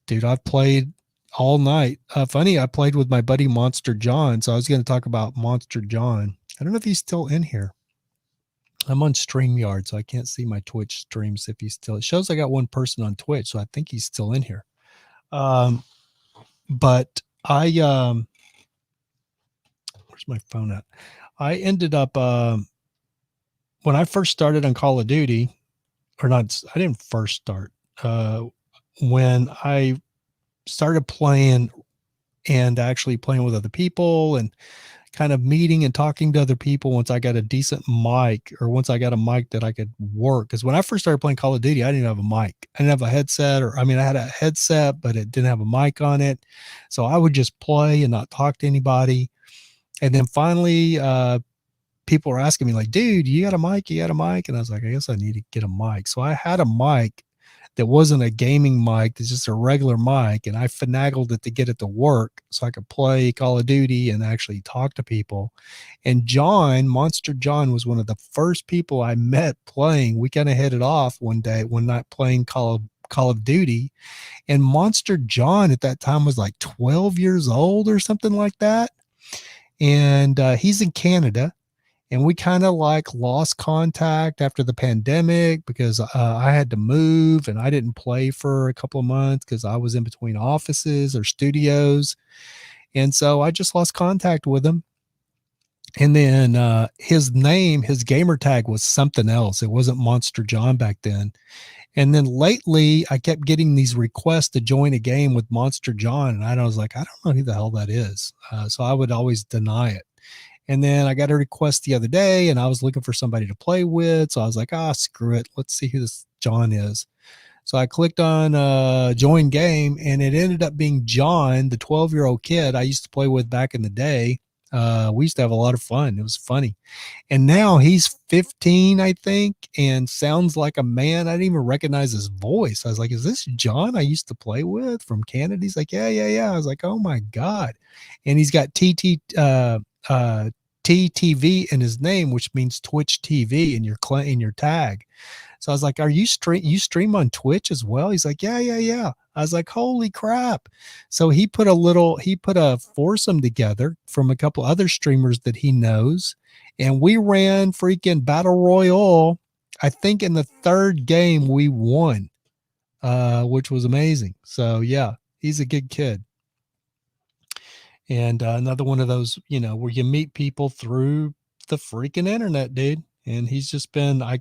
dude, I've played all night. Funny, I played with my buddy Monster John. So I was going to talk about Monster John. I don't know if he's still in here. I'm on StreamYard, so I can't see my Twitch streams if he's still. It shows I got one person on Twitch, so I think he's still in here. But I where's my phone at? I ended up when I first started on Call of Duty, or not, I didn't first start. When I started playing and actually playing with other people and kind of meeting and talking to other people, once I got a decent mic, or once I got a mic that I could work. Because when I first started playing Call of Duty, I didn't have a mic. I didn't have a headset, I had a headset, but it didn't have a mic on it. So I would just play and not talk to anybody. And then finally, people were asking me like, dude, you got a mic? You got a mic? And I was like, I guess I need to get a mic. So I had a mic that wasn't a gaming mic, it's just a regular mic, and I finagled it to get it to work so I could play Call of Duty and actually talk to people. And John, Monster John, was one of the first people I met playing. We kind of hit it off one night playing Call of Duty, and Monster John at that time was like 12 years old or something like that. And he's in Canada, and we kind of like lost contact after the pandemic because I had to move and I didn't play for a couple of months because I was in between offices or studios. And so I just lost contact with him. And then his name, his gamer tag was something else. It wasn't Monster John back then. And then lately, I kept getting these requests to join a game with Monster John. And I was like, I don't know who the hell that is. So I would always deny it. And then I got a request the other day and I was looking for somebody to play with. So I was like, screw it. Let's see who this John is. So I clicked on join game, and it ended up being John, the 12-year-old kid I used to play with back in the day. We used to have a lot of fun. It was funny. And now he's 15, I think, and sounds like a man. I didn't even recognize his voice. I was like, is this John I used to play with from Canada? He's like, yeah. I was like, oh my God. And he's got TTV in his name, which means Twitch TV in your tag. So I was like, you stream on Twitch as well? He's like, yeah. I was like, holy crap. So he put a foursome together from a couple other streamers that he knows. And we ran freaking Battle Royale. I think in the third game we won, which was amazing. So yeah, he's a good kid. And another one of those, where you meet people through the freaking internet, dude. And he's just been, I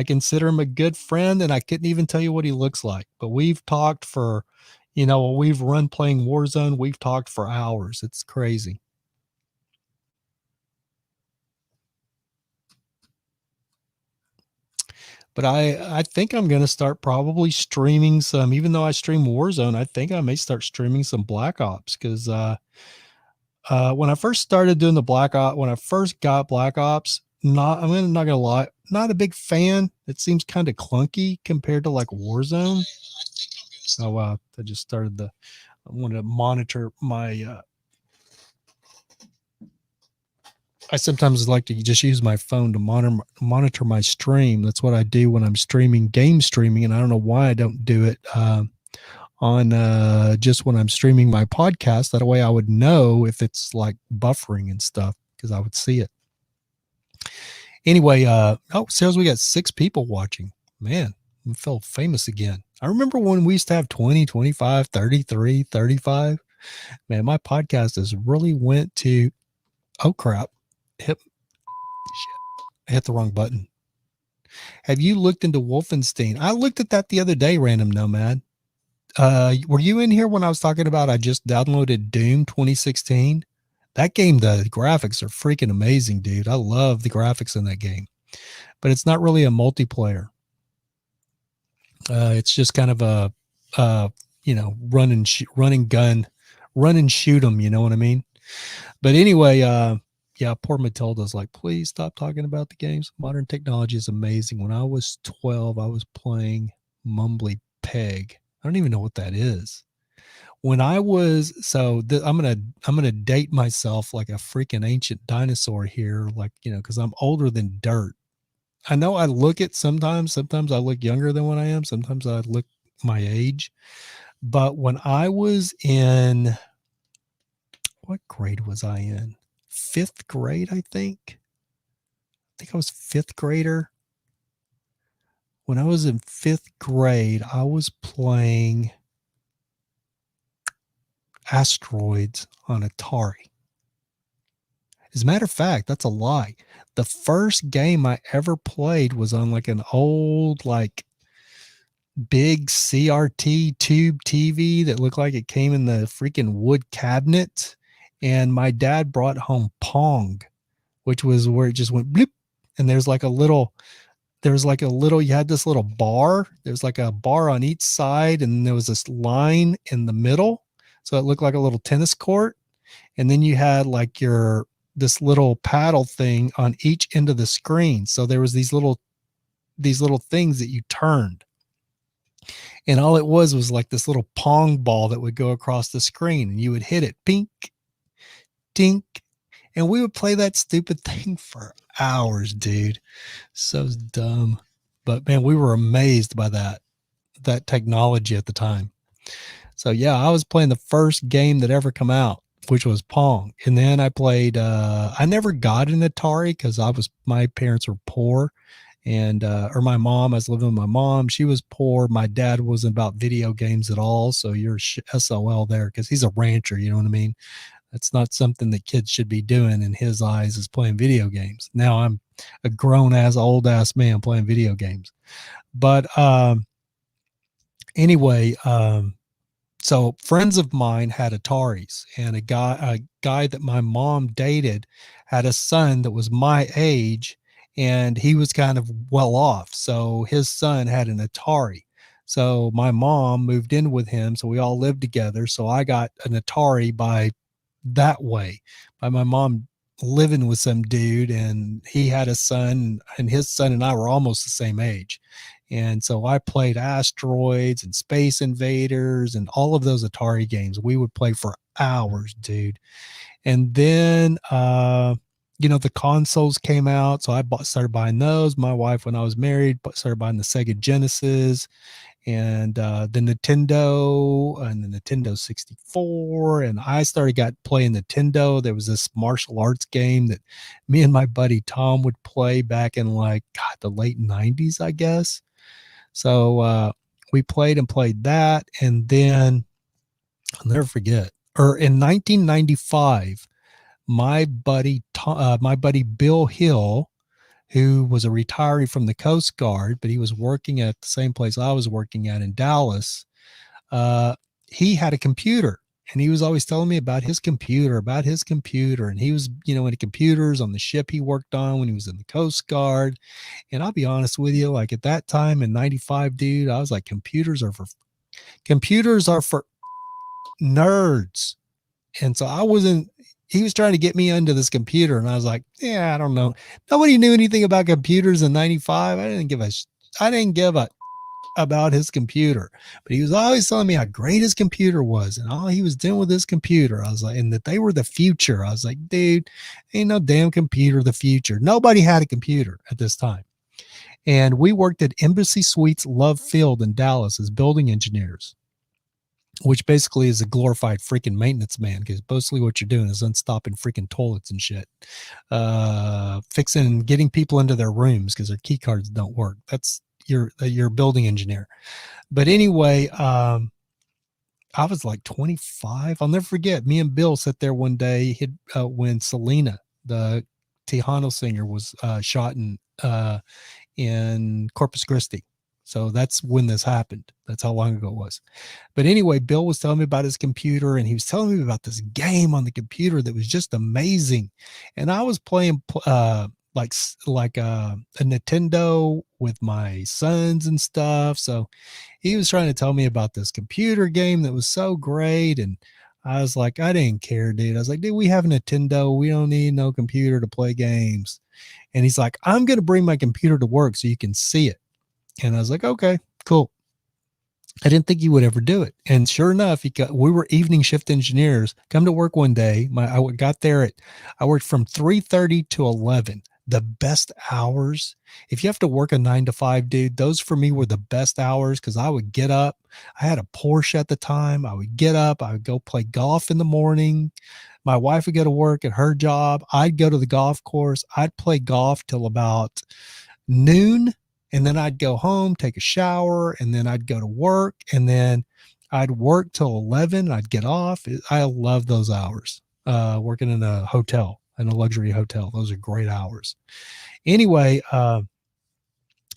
consider him a good friend, and I couldn't even tell you what he looks like. But we've talked for, we've run playing Warzone. We've talked for hours. It's crazy. But I think I'm going to start probably streaming some, even though I stream Warzone, I think I may start streaming some Black Ops because when I first started doing when I first got Black Ops, I'm not gonna lie, not a big fan. It seems kind of clunky compared to like Warzone. Oh wow, I just started I want to monitor my. I sometimes like to just use my phone to monitor my stream. That's what I do when I'm game streaming, and I don't know why I don't do it on just when I'm streaming my podcast. That way I would know if it's like buffering and stuff because I would see it. Anyway, says we got 6 people watching. Man, we felt famous again. I remember when we used to have 20, 25, 33, 35. Man, my podcast has really went to, oh crap, hit the wrong button. Have you looked into Wolfenstein? I looked at that the other day, Random Nomad. Were you in here when I was talking about I just downloaded Doom 2016? That game, the graphics are freaking amazing, dude. I love the graphics in that game, but it's not really a multiplayer. It's just kind of a, run and shoot them. You know what I mean? But anyway, yeah, poor Matilda's like, please stop talking about the games. Modern technology is amazing. When I was 12, I was playing Mumbly Peg. I don't even know what that is. When I was, I'm gonna date myself like a freaking ancient dinosaur here, like, because I'm older than dirt. I know I look it sometimes I look younger than what I am. Sometimes I look my age. But when I was in, what grade was I in? 5th grade, I think. I think I was 5th grader. When I was in 5th grade, I was playing Asteroids on Atari. As a matter of fact, that's a lie. The first game I ever played was on like an old, like big CRT tube TV that looked like it came in the freaking wood cabinet. And my dad brought home Pong, which was where it just went bloop. And you had this little bar. There's like a bar on each side, and there was this line in the middle. So it looked like a little tennis court. And then you had like this little paddle thing on each end of the screen. So there was these little things that you turned. And all it was like this little pong ball that would go across the screen, and you would hit it, pink, tink, and we would play that stupid thing for hours, dude. So dumb. But man, we were amazed by that technology at the time. So yeah, I was playing the first game that ever come out, which was Pong. And then I played I never got an Atari because my parents were poor, and or my mom, I was living with my mom, she was poor. My dad wasn't about video games at all. So you're SOL there, because he's a rancher, you know what I mean? That's not something that kids should be doing in his eyes, is playing video games. Now I'm a grown ass, old ass man playing video games. But anyway, so friends of mine had Ataris, and a guy that my mom dated had a son that was my age, and he was kind of well off. So his son had an Atari. So my mom moved in with him, so we all lived together. So I got an Atari by that way, by my mom living with some dude, and he had a son, and his son and I were almost the same age. And so I played Asteroids and Space Invaders and all of those Atari games. We would play for hours, dude. And then the consoles came out, so started buying those. My wife, when I was married, started buying the Sega Genesis and the Nintendo 64. And I got playing Nintendo. There was this martial arts game that me and my buddy Tom would play back in the late 90s, I guess. So we played that. And then I'll never forget, or in 1995, my buddy Bill Hill, who was a retiree from the Coast Guard, but he was working at the same place I was working at in Dallas. Uh, he had a computer, and he was always telling me about his computer. And he was, into computers on the ship he worked on when he was in the Coast Guard. And I'll be honest with you, like at that time in 95, dude, I was like, computers are for nerds. And so he was trying to get me into this computer, and I was like, yeah, I don't know. Nobody knew anything about computers in 95. I didn't give a about his computer, but he was always telling me how great his computer was and all he was doing with his computer. I was like, and that they were the future. I was like, dude, ain't no damn computer the future. Nobody had a computer at this time. And we worked at Embassy Suites Love Field in Dallas as building engineers, which basically is a glorified freaking maintenance man, because mostly what you're doing is unstopping freaking toilets and shit, fixing and getting people into their rooms because their key cards don't work. That's your building engineer. But anyway, I was like 25. I'll never forget. Me and Bill sat there one day when Selena, the Tejano singer, was shot in Corpus Christi. So that's when this happened. That's how long ago it was. But anyway, Bill was telling me about his computer, and he was telling me about this game on the computer that was just amazing. And I was playing a Nintendo with my sons and stuff. So he was trying to tell me about this computer game that was so great. And I was like, I didn't care, dude. I was like, dude, we have a Nintendo. We don't need no computer to play games. And he's like, I'm going to bring my computer to work so you can see it. And I was like, okay, cool. I didn't think he would ever do it. And sure enough, we were evening shift engineers. Come to work one day. I worked from 3:30 to 11. The best hours. If you have to work a 9 to 5, dude, those for me were the best hours, because I would get up. I had a Porsche at the time. I would get up. I would go play golf in the morning. My wife would go to work at her job. I'd go to the golf course. I'd play golf till about noon. And then I'd go home, take a shower, and then I'd go to work, and then I'd work till 11. I'd get off. I love those hours. Working in a luxury hotel. Those are great hours. Anyway,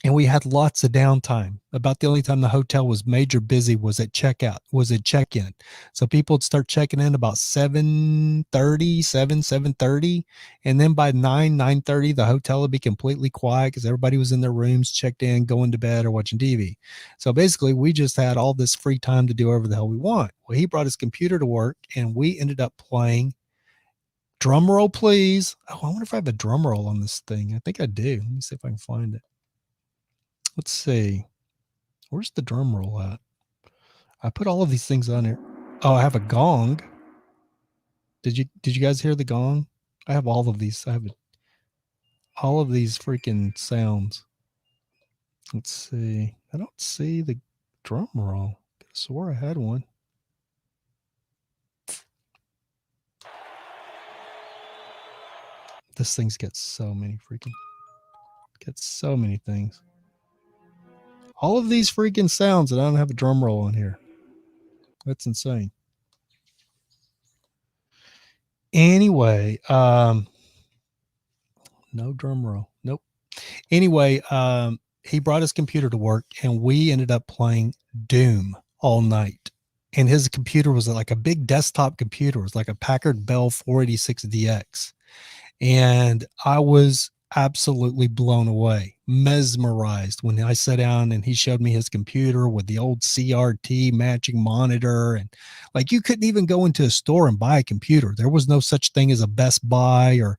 and we had lots of downtime. About the only time the hotel was major busy was at check-in. So people would start checking in about 7:30. And then by 9:30, the hotel would be completely quiet because everybody was in their rooms, checked in, going to bed, or watching TV. So basically, we just had all this free time to do whatever the hell we want. Well, he brought his computer to work, and we ended up playing. Drum roll, please. Oh, I wonder if I have a drum roll on this thing. I think I do. Let me see if I can find it. Let's see. Where's the drum roll at? I put all of these things on here. Oh, I have a gong. Did you guys hear the gong? I have all of these. I have all of these freaking sounds. Let's see. I don't see the drum roll. I swore I had one. This thing's got so many things. All of these freaking sounds, and I don't have a drum roll on here. That's insane. Anyway, no drum roll. Nope. Anyway, he brought his computer to work and we ended up playing Doom all night. And his computer was like a big desktop computer. It was like a Packard Bell 486DX. And I was absolutely blown away, mesmerized when I sat down and he showed me his computer with the old CRT matching monitor. And like, you couldn't even go into a store and buy a computer. There was no such thing as a Best Buy or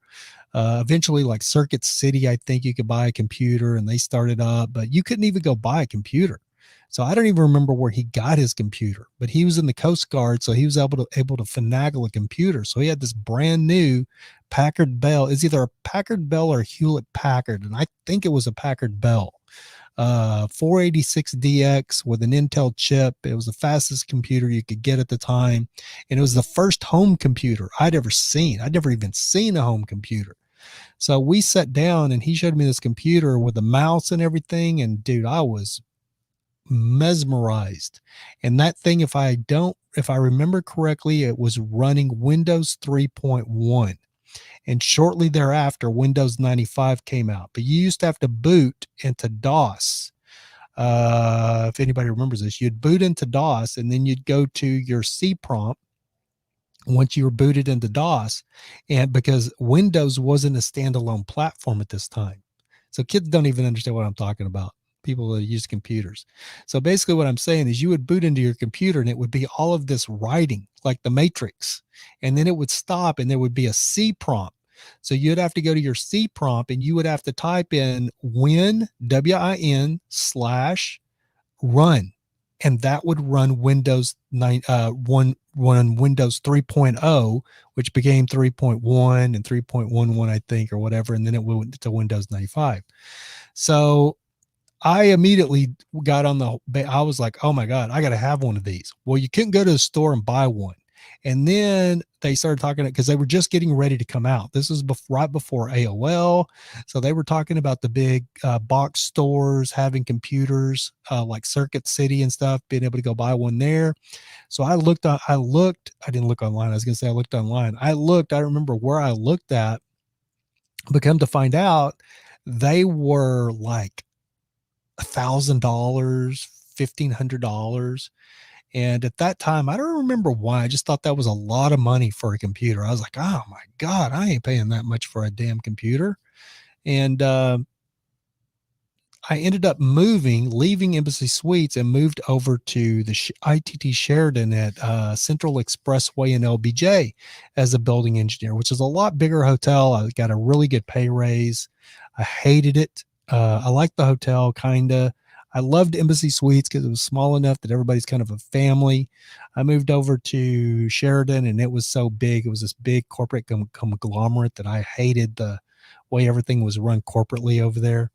eventually like Circuit City. I think you could buy a computer and they started up, but you couldn't even go buy a computer. So I don't even remember where he got his computer, but he was in the Coast Guard. So he was able to finagle a computer. So he had this brand new Packard Bell. It's either a Packard Bell or a Hewlett Packard. And I think it was a Packard Bell, 486DX with an Intel chip. It was the fastest computer you could get at the time. And it was the first home computer I'd ever seen. I'd never even seen a home computer. So we sat down and he showed me this computer with a mouse and everything. And dude, I was mesmerized. And that thing, if I remember correctly, it was running Windows 3.1. And shortly thereafter, Windows 95 came out. But you used to have to boot into DOS. If anybody remembers this, you'd boot into DOS and then you'd go to your C prompt once you were booted into DOS, and because Windows wasn't a standalone platform at this time. So kids don't even understand what I'm talking about. People that use computers. So basically what I'm saying is you would boot into your computer and it would be all of this writing like the Matrix, and then it would stop and there would be a C prompt. So you'd have to go to your C prompt and you would have to type in win, WIN /run. And that would run Windows 9, Windows 3.0, which became 3.1 and 3.11, I think, or whatever. And then it went to Windows 95. So I immediately got on I was like, oh my God, I got to have one of these. Well, you couldn't go to the store and buy one. And then they started talking because they were just getting ready to come out. This was right before AOL. So they were talking about the big box stores having computers like Circuit City and stuff, being able to go buy one there. So I didn't look online. I was going to say I looked online. I remember where I looked at, but come to find out, they were like $1,000, $1,500. And at that time, I don't remember why. I just thought that was a lot of money for a computer. I was like, oh my God, I ain't paying that much for a damn computer. And I ended up leaving Embassy Suites and moved over to the ITT Sheridan at Central Expressway in LBJ as a building engineer, which is a lot bigger hotel. I got a really good pay raise. I hated it. I liked the hotel, kind of. I loved Embassy Suites because it was small enough that everybody's kind of a family. I moved over to Sheridan and it was so big. It was this big corporate conglomerate that I hated the way everything was run corporately over there.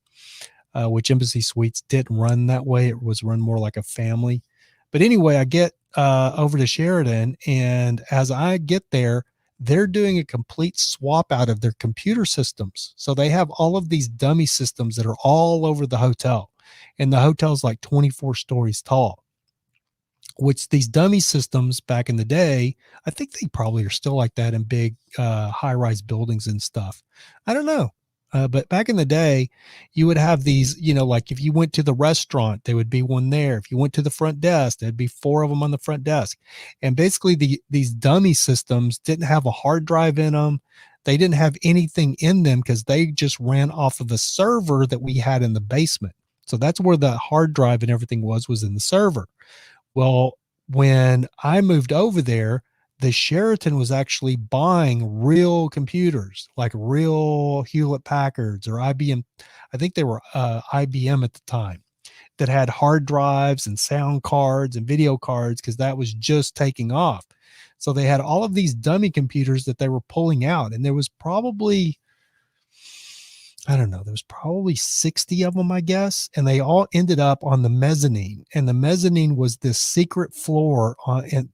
Which Embassy Suites didn't run that way. It was run more like a family. But anyway, I get over to Sheridan, and as I get there, they're doing a complete swap out of their computer systems. So they have all of these dummy systems that are all over the hotel, and the hotel's like 24 stories tall. Which these dummy systems back in the day, I think they probably are still like that in big high-rise buildings and stuff. I don't know. But back in the day, you would have these, like if you went to the restaurant, there would be one there. If you went to the front desk, there'd be 4 of them on the front desk. And basically these dummy systems didn't have a hard drive in them. They didn't have anything in them because they just ran off of a server that we had in the basement. So that's where the hard drive and everything was in the server. Well, when I moved over there, the Sheraton was actually buying real computers, like real Hewlett Packards or IBM. I think they were IBM at the time. that had hard drives and sound cards and video cards, because that was just taking off. So they had all of these dummy computers that they were pulling out, and there was probably, I don't know, there was probably 60 of them, I guess. And they all ended up on the mezzanine. And the mezzanine was this secret floor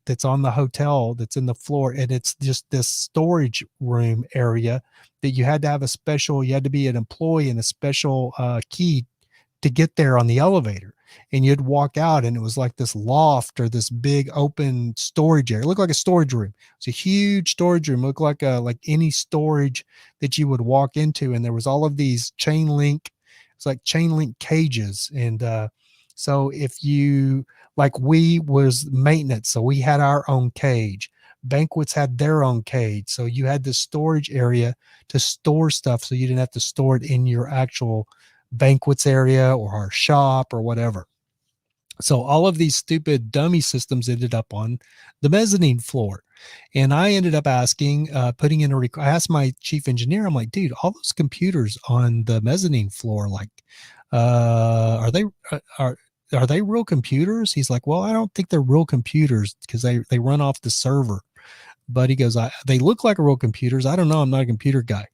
that's on the hotel, that's in the floor. And it's just this storage room area that you had to have you had to be an employee and a special key to get there on the elevator. And you'd walk out, and it was like this loft or this big open storage area. It looked like a storage room. It's a huge storage room. It looked like any storage that you would walk into. And there was all of these it's like chain link cages. And so if you, like, we was maintenance, so we had our own cage. Banquets had their own cage. So you had this storage area to store stuff, so you didn't have to store it in your actual banquets area or our shop or whatever. So all of these stupid dummy systems ended up on the mezzanine floor. And I ended up asking, I asked my chief engineer, I'm like, dude, all those computers on the mezzanine floor, like, are they real computers? He's like, well, I don't think they're real computers, because they run off the server. But he goes, they look like real computers. I don't know. I'm not a computer guy.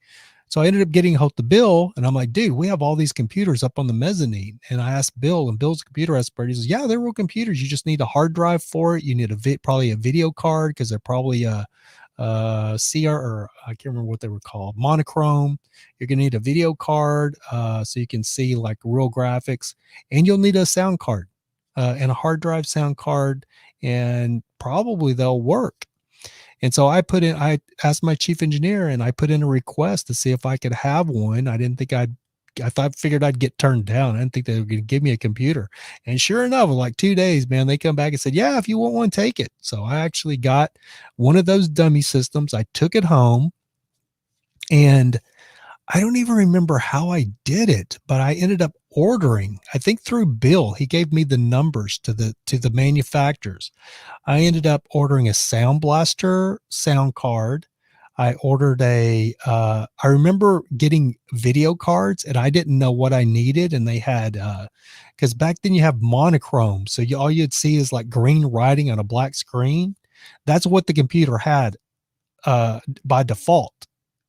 So I ended up getting hold to Bill, and I'm like, dude, we have all these computers up on the mezzanine. And I asked Bill, and Bill's a computer expert. He says, yeah, they're real computers. You just need a hard drive for it. You need probably a video card, because they're probably a CR, or I can't remember what they were called, monochrome. You're going to need a video card so you can see like real graphics, and you'll need a sound card and a hard drive sound card, and probably they'll work. And so I asked my chief engineer, and I put in a request to see if I could have one. I figured I'd get turned down. I didn't think they were going to give me a computer. And sure enough, in like 2 days, man, they come back and said, yeah, if you want one, take it. So I actually got one of those dummy systems. I took it home, and I don't even remember how I did it, but I ended up ordering, I think through Bill. He gave me the numbers to the manufacturers. I ended up ordering a Sound Blaster sound card. I ordered I remember getting video cards, and I didn't know what I needed. And they had, because back then you have monochrome. So all you'd see is like green writing on a black screen. That's what the computer had by default.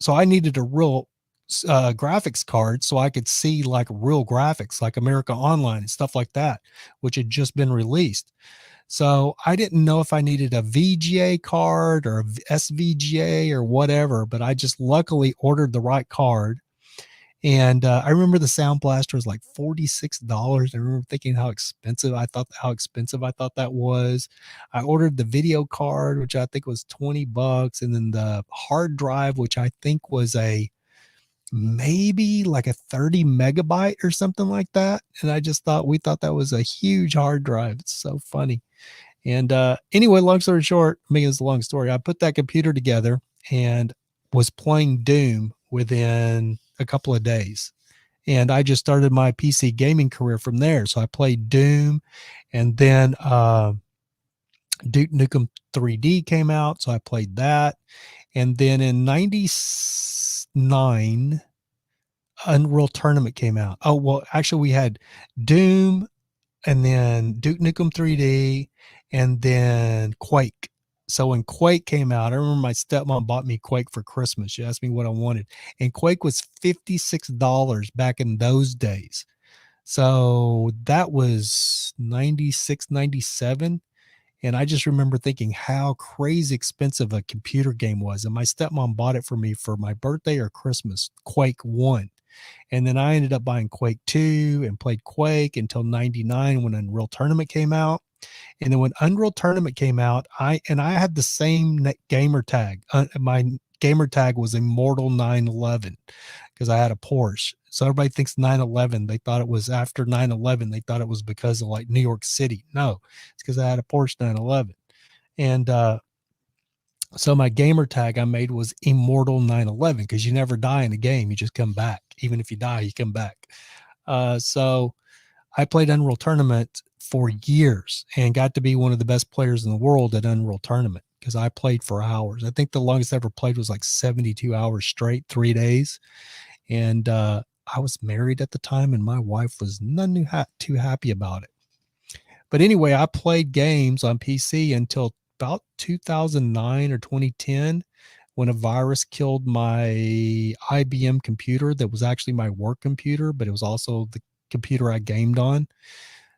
So I needed a real graphics card so I could see like real graphics, like America Online and stuff like that, which had just been released. So I didn't know if I needed a VGA card or a SVGA or whatever, but I just luckily ordered the right card. And I remember the Sound Blaster was like $46. I remember thinking how expensive I thought that was. I ordered the video card, which I think was $20, and then the hard drive, which I think was maybe like a 30 megabyte or something like that. And we thought that was a huge hard drive. It's so funny. And anyway, long story short, making this a long story, I put that computer together and was playing Doom within a couple of days. And I just started my PC gaming career from there. So I played Doom, and then Duke Nukem 3D came out. So I played that. And then in 99, Unreal Tournament came out. Oh, well, actually we had Doom, and then Duke Nukem 3D, and then Quake. So when Quake came out, I remember my stepmom bought me Quake for Christmas. She asked me what I wanted, and Quake was $56 back in those days. So that was 96, 97. And I just remember thinking how crazy expensive a computer game was. And my stepmom bought it for me for my birthday or Christmas, Quake 1. And then I ended up buying Quake 2 and played Quake until 99 when Unreal Tournament came out. And then when Unreal Tournament came out, I had the same gamer tag. My gamer tag was Immortal 911 because I had a Porsche. So everybody thinks 911. They thought it was after 9/11. They thought it was because of like New York City. No, it's because I had a Porsche 911. And so my gamer tag I made was Immortal 911 because you never die in a game. You just come back. Even if you die, you come back. So I played Unreal Tournament for years and got to be one of the best players in the world at Unreal Tournament because I played for hours. I think the longest I ever played was like 72 hours straight, 3 days. And I was married at the time, and my wife was none too happy about it. But anyway, I played games on PC until about 2009 or 2010 when a virus killed my IBM computer that was actually my work computer, but it was also the computer I gamed on.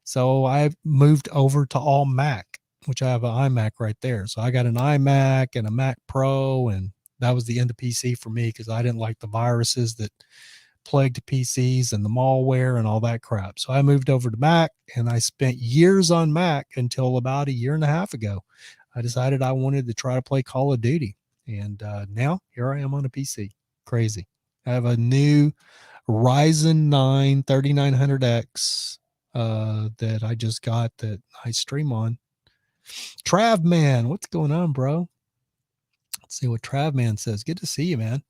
So I moved over to all Mac, which I have an iMac right there. So I got an iMac and a Mac Pro, and that was the end of PC for me because I didn't like the viruses that plagued PCs and the malware and all that crap. So I moved over to Mac, and I spent years on Mac until about a year and a half ago. I decided I wanted to try to play Call of Duty. And now here I am on a PC. Crazy. I have a new Ryzen 9 3900X that I just got that I stream on. Trav Man, what's going on, bro? Let's see what Trav Man says. Good to see you, man.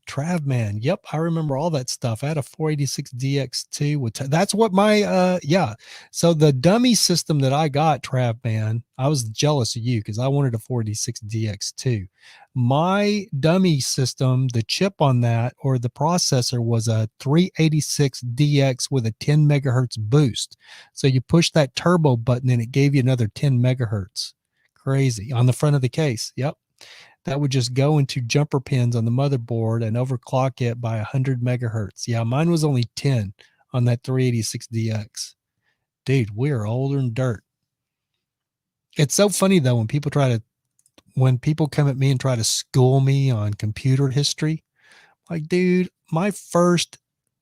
Trav Man. Yep, I remember all that stuff. I had a 486 DX2 with that's what my yeah. So the dummy system that I got, Trav Man, I was jealous of you because I wanted a 486 DX2. My dummy system, the chip on that or the processor was a 386 DX with a 10 megahertz boost. So you push that turbo button and it gave you another 10 megahertz. Crazy on the front of the case. Yep, that would just go into jumper pins on the motherboard and overclock it by 100 megahertz. Yeah, mine was only 10 on that 386DX. Dude, we are older than dirt. It's so funny though when people come at me and try to school me on computer history. Like, dude, my first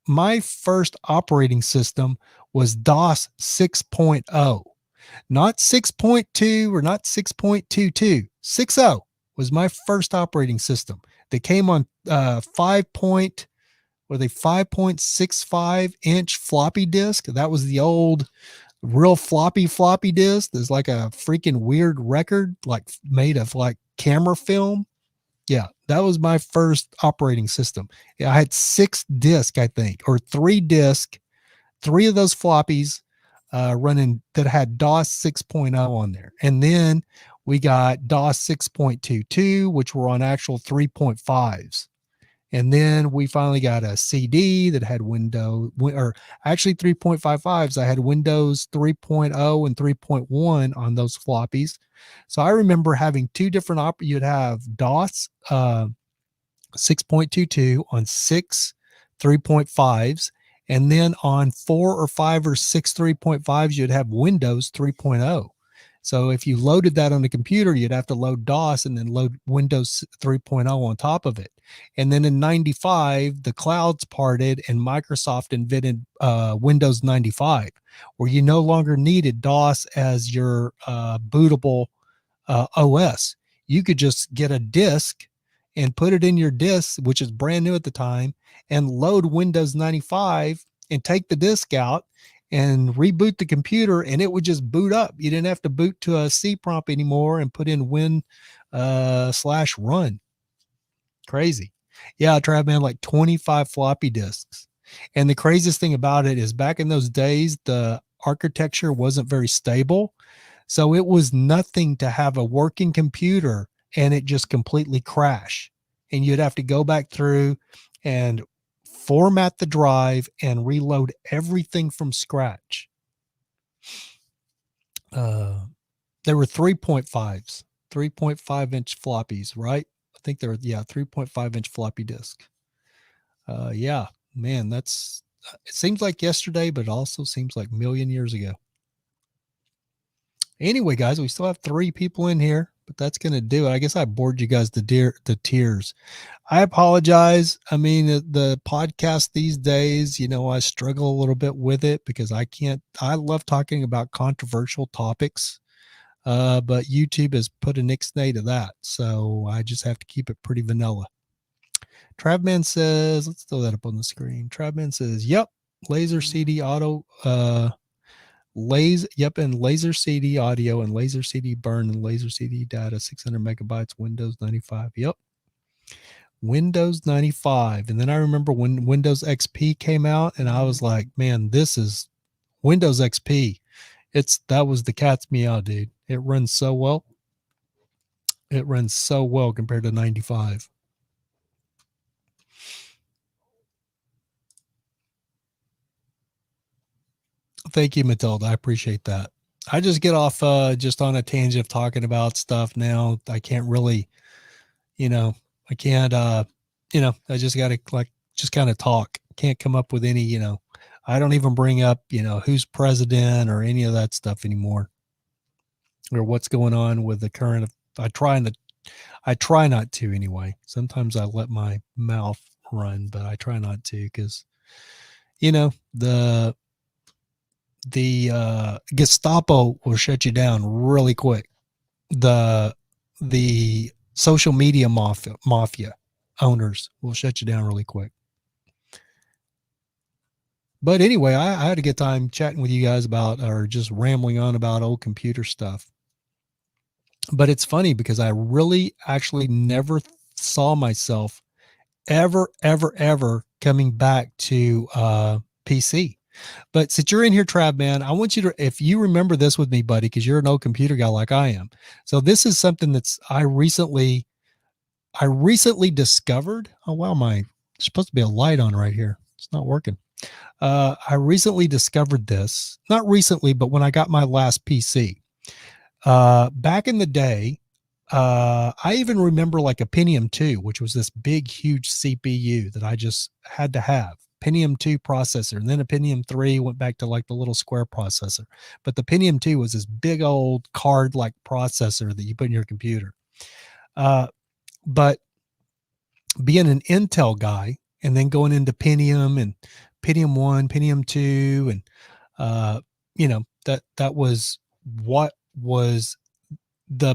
operating system was DOS 6.0. Not 6.2 or not 6.22. 6.0 was my first operating system that came on 5.65 inch floppy disk. That was the old real floppy disk. There's like a freaking weird record like made of like camera film. Yeah, that was my first operating system. I had 6 disc, I think, or 3 disc, 3 of those floppies running that had DOS 6.0 on there. And then we got DOS 6.22, which were on actual 3.5s. And then we finally got a CD that had Windows, or actually 3.55s. I had Windows 3.0 and 3.1 on those floppies. So I remember having 2 different you'd have DOS 6.22 on 6 3.5s, and then on 4 or 5 or 6 3.5s you'd have Windows 3.0. So if you loaded that on the computer, you'd have to load DOS and then load Windows 3.0 on top of it. And then in 95, the clouds parted and Microsoft invented Windows 95, where you no longer needed DOS as your bootable OS. You could just get a disk and put it in your disk, which is brand new at the time, and load Windows 95 and take the disk out and reboot the computer, and it would just boot up. You didn't have to boot to a C prompt anymore and put in win/run. Crazy. Yeah, Trav, man, like 25 floppy disks. And the craziest thing about it is back in those days, the architecture wasn't very stable. So it was nothing to have a working computer and it just completely crash. And you'd have to go back through and format the drive and reload everything from scratch. There were 3.5s, 3.5 inch floppies, right? I think there were, 3.5 inch floppy disk. Yeah, man, it seems like yesterday, but it also seems like a million years ago. Anyway, guys, we still have 3 people in here, but that's going to do it. I guess I bored you guys to tears. I apologize. I mean, the podcast these days, I struggle a little bit with it because I love talking about controversial topics. But YouTube has put a nixnay to that. So I just have to keep it pretty vanilla. Travman says, let's throw that up on the screen. Travman says, yep, laser CD auto, and laser CD audio and laser CD burn and laser CD data, 600 megabytes, Windows 95. Yep. Windows 95. And then I remember when Windows XP came out and I was like, man, this is Windows XP. That was the cat's meow, dude. It runs so well. It runs so well compared to 95. Thank you, Matilda. I appreciate that. I just get off just on a tangent of talking about stuff now. I can't really, you know, I can't, I just got to like just kind of talk. Can't come up with any, I don't even bring up, who's president or any of that stuff anymore, or what's going on with the current. I try not to anyway. Sometimes I let my mouth run, but I try not to because, the Gestapo will shut you down really quick. The social media mafia owners will shut you down really quick. But anyway, I had a good time chatting with you guys about, or just rambling on about old computer stuff. But it's funny because I really actually never saw myself ever coming back to PC. But since you're in here, Trav, man, I want you to, if you remember this with me, buddy, because you're an old computer guy like I am. So this is something that's I recently discovered. Oh wow, there's supposed to be a light on right here. It's not working. I recently discovered this, not recently, but when I got my last PC. Back in the day, I even remember like a Pentium 2, which was this big, huge CPU that I just had to have. Pentium 2 processor, and then a Pentium 3 went back to like the little square processor. But the Pentium 2 was this big old card-like processor that you put in your computer. But being an Intel guy and then going into Pentium and Pentium 1, Pentium 2, and that was what was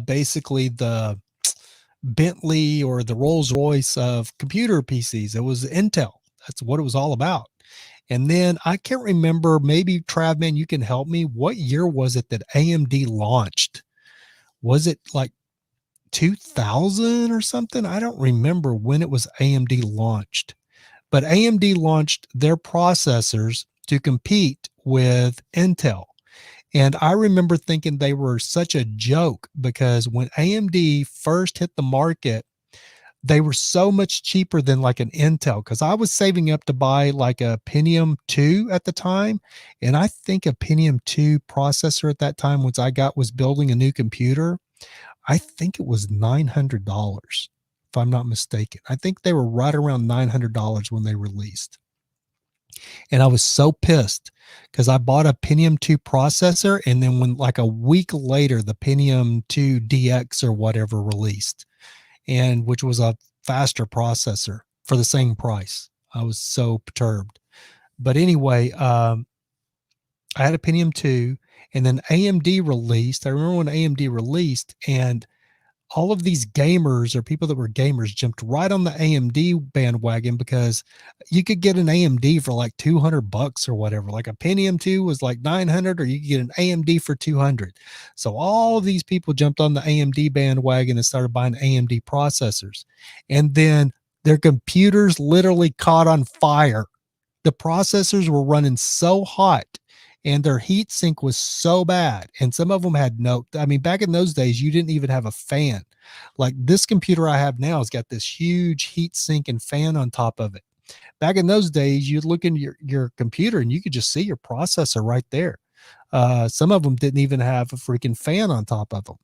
basically the Bentley or the Rolls Royce of computer PCs. It was Intel. That's what it was all about. And then I can't remember, maybe Travman, you can help me. What year was it that AMD launched? Was it like 2000 or something? I don't remember when it was AMD launched, but AMD launched their processors to compete with Intel. And I remember thinking they were such a joke because when AMD first hit the market, they were so much cheaper than like an Intel, because I was saving up to buy like a Pentium 2 at the time. And I think a Pentium 2 processor at that time, once I was building a new computer, I think it was $900, if I'm not mistaken. I think they were right around $900 when they released. And I was so pissed because I bought a Pentium 2 processor. And then when like a week later, the Pentium 2 DX or whatever released, and which was a faster processor for the same price. I was so perturbed. But anyway, I had a Pentium 2, and then AMD released. I remember when AMD released, and all of these gamers or people that were gamers jumped right on the AMD bandwagon because you could get an AMD for like $200 or whatever. Like a Pentium 2 was like 900, or you could get an AMD for 200. So all of these people jumped on the AMD bandwagon and started buying AMD processors. And then their computers literally caught on fire. The processors were running so hot and their heat sink was so bad. And some of them had back in those days, you didn't even have a fan. Like this computer I have now has got this huge heat sink and fan on top of it. Back in those days, you'd look into your computer and you could just see your processor right there. Some of them didn't even have a freaking fan on top of them.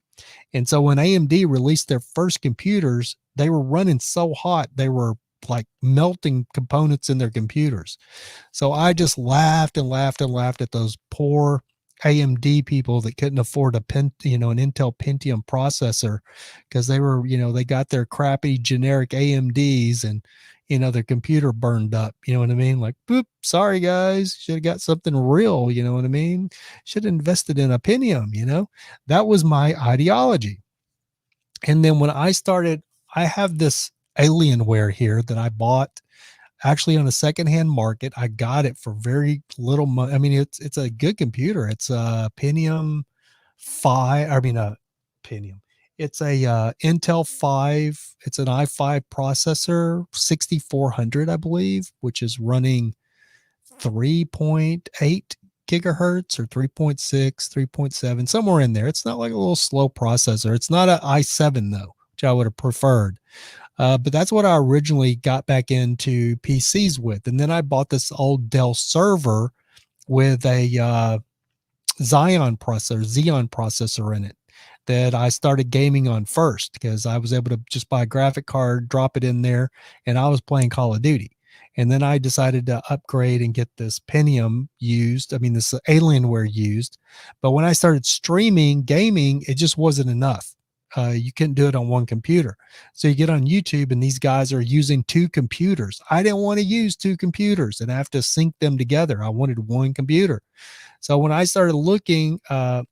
And so when AMD released their first computers, they were running so hot, they were like melting components in their computers. So I just laughed and laughed and laughed at those poor AMD people that couldn't afford an Intel Pentium processor, because they were, they got their crappy generic AMDs and, their computer burned up. You know what I mean? Like, boop, sorry guys, should have got something real. You know what I mean? Should have invested in a Pentium, that was my ideology. And then when I have this Alienware here that I bought actually on a secondhand market. I got it for very little money. I mean, it's a good computer. It's a Pentium 5. Pentium. It's a Intel 5. It's an i5 processor, 6400, I believe, which is running 3.8 gigahertz or 3.6, 3.7, somewhere in there. It's not like a little slow processor. It's not an i7 though, which I would have preferred. But that's what I originally got back into PCs with. And then I bought this old Dell server with a Xeon processor in it that I started gaming on first, because I was able to just buy a graphic card, drop it in there, and I was playing Call of Duty. And then I decided to upgrade and get this Pentium used. I mean, this Alienware used. But when I started streaming gaming, it just wasn't enough. You couldn't do it on one computer. So you get on YouTube and these guys are using two computers. I didn't want to use two computers and I have to sync them together. I wanted one computer. So when I started looking to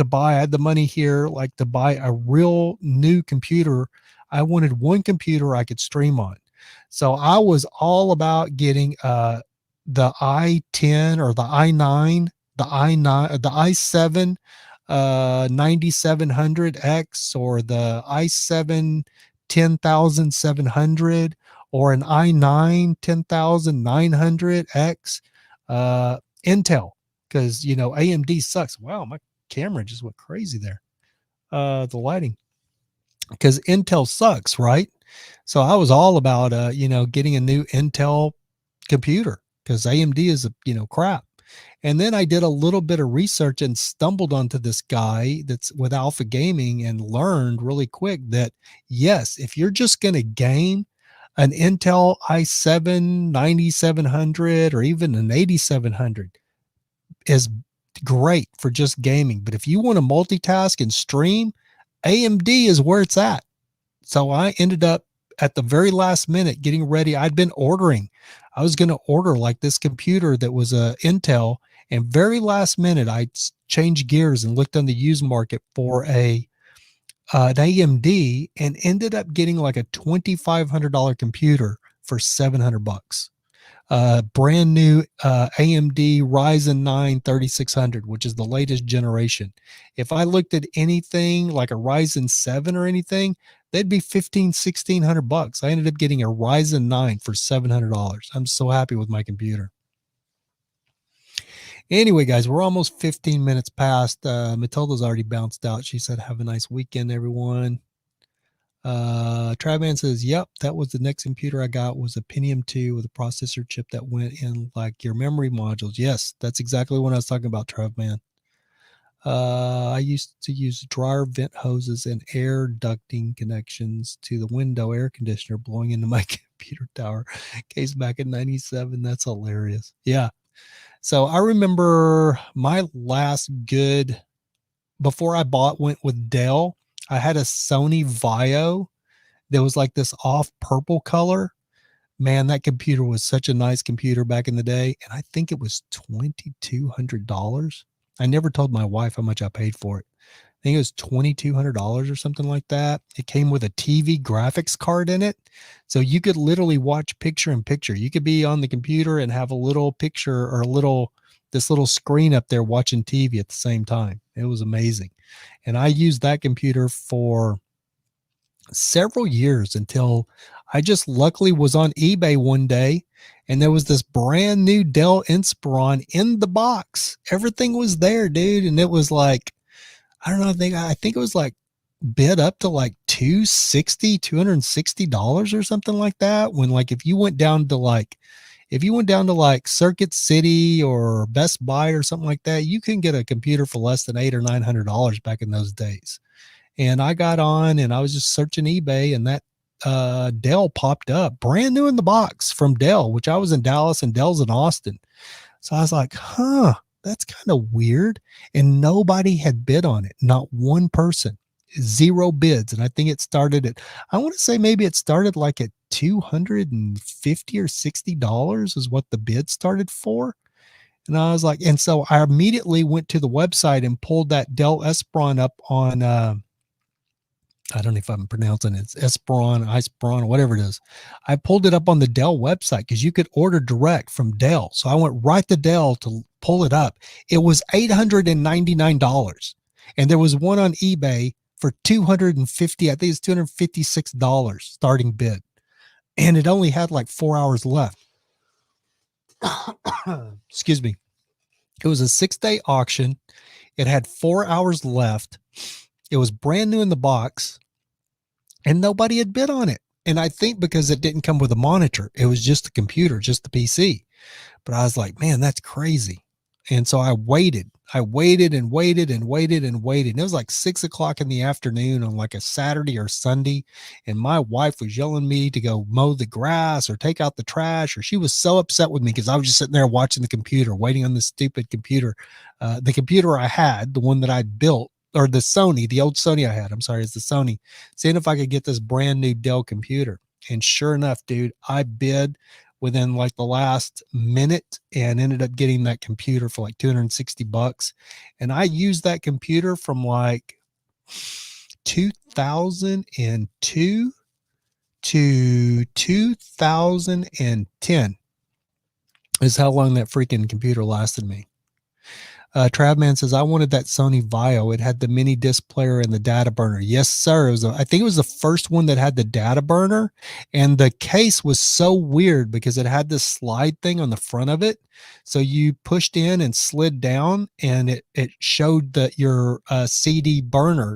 buy, I had the money here, like to buy a real new computer. I wanted one computer I could stream on. So I was all about getting the i10 or the i9, the i7 9700X, or the i7 10700, or an i9 10900X, Intel, because AMD sucks. Wow, my camera just went crazy there. The lighting, because Intel sucks, right? So I was all about getting a new Intel computer, because AMD is crap. And then I did a little bit of research and stumbled onto this guy that's with Alpha Gaming, and learned really quick that yes, if you're just going to game, an Intel i7 9700 or even an 8700 is great for just gaming. But if you want to multitask and stream, AMD is where it's at. So I ended up at the very last minute getting ready. I'd been ordering. I was going to order like this computer that was a Intel, and very last minute I changed gears and looked on the used market for an AMD, and ended up getting like a $2,500 computer for $700. Brand new AMD Ryzen 9 3600, which is the latest generation. If I looked at anything like a Ryzen 7 or anything, they'd be $1,600. I ended up getting a Ryzen 9 for $700. I'm so happy with my computer. Anyway, guys, we're almost 15 minutes past. Matilda's already bounced out. She said, have a nice weekend, everyone. Travman says, yep, that was the next computer I got, was a Pentium 2 with a processor chip that went in like your memory modules. Yes, that's exactly what I was talking about, Travman. I used to use dryer vent hoses and air ducting connections to the window air conditioner blowing into my computer tower case back in 97. That's hilarious. Yeah. So I remember my last good, before I went with Dell, I had a Sony Vaio. There was like this off purple color. Man, that computer was such a nice computer back in the day. And I think it was $2,200. I never told my wife how much I paid for it. I think it was $2,200 or something like that. It came with a TV graphics card in it. So you could literally watch picture in picture. You could be on the computer and have a little picture or this little screen up there watching TV at the same time. It was amazing. And I used that computer for several years until I just luckily was on eBay one day, and there was this brand new Dell Inspiron in the box. Everything was there, dude. And it was like, I don't know, I think it was like bid up to like $260 or something like that. When like, if you went down to like Circuit City or Best Buy or something like that, you can get a computer for less than $800 or $900 back in those days. And I got on and I was just searching eBay, and that Dell popped up brand new in the box from Dell, which I was in Dallas and Dell's in Austin. So I was like, that's kind of weird. And nobody had bid on it. Not one person, 0 bids. And I think it started at, I want to say maybe it started like at $250 or $60 is what the bid started for. And I was like, and so I immediately went to the website and pulled that Dell Inspiron up on, I don't know if I'm pronouncing it. It's Iceperon, whatever it is. I pulled it up on the Dell website because you could order direct from Dell. So I went right to Dell to pull it up. It was $899. And there was one on eBay for $250. I think it's $256 starting bid. And it only had like 4 hours left. Excuse me. It was a 6-day auction. It had 4 hours left. It was brand new in the box, and nobody had bid on it. And I think because it didn't come with a monitor, it was just a computer, just the PC. But I was like, man, that's crazy. And so I waited and waited and waited and waited. And it was like 6 o'clock in the afternoon on like a Saturday or Sunday. And my wife was yelling me to go mow the grass or take out the trash, or she was so upset with me because I was just sitting there watching the computer, waiting on this stupid computer. The computer I had, the one that I built, or the Sony, the old Sony I had, I'm sorry, it's the Sony, seeing if I could get this brand new Dell computer. And sure enough, dude, I bid within like the last minute and ended up getting that computer for like $260. And I used that computer from like 2002 to 2010 is how long that freaking computer lasted me. Travman says, I wanted that Sony Vaio. It had the mini disc player and the data burner. Yes, sir. I think it was the first one that had the data burner. And the case was so weird because it had this slide thing on the front of it. So you pushed in and slid down, and it showed that your CD burner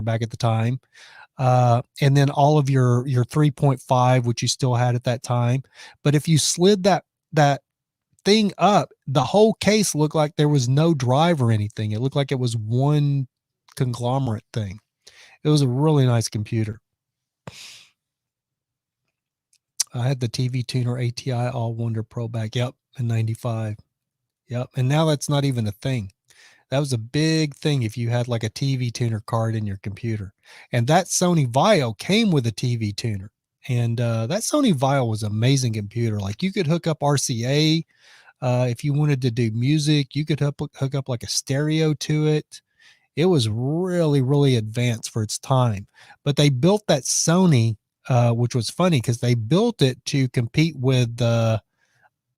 back at the time. And then all of your 3.5, which you still had at that time. But if you slid that thing up, the whole case looked like there was no drive or anything. It looked like it was one conglomerate thing. It was a really nice computer. I had the TV Tuner ATI All Wonder Pro back. Yep, in 95. Yep. And now that's not even a thing. That was a big thing if you had like a TV tuner card in your computer. And that Sony Vaio came with a TV tuner. And that Sony Vaio was an amazing computer. Like you could hook up RCA. If you wanted to do music, you could hook up like a stereo to it. It was really, really advanced for its time. But they built that Sony, which was funny because they built it to compete with the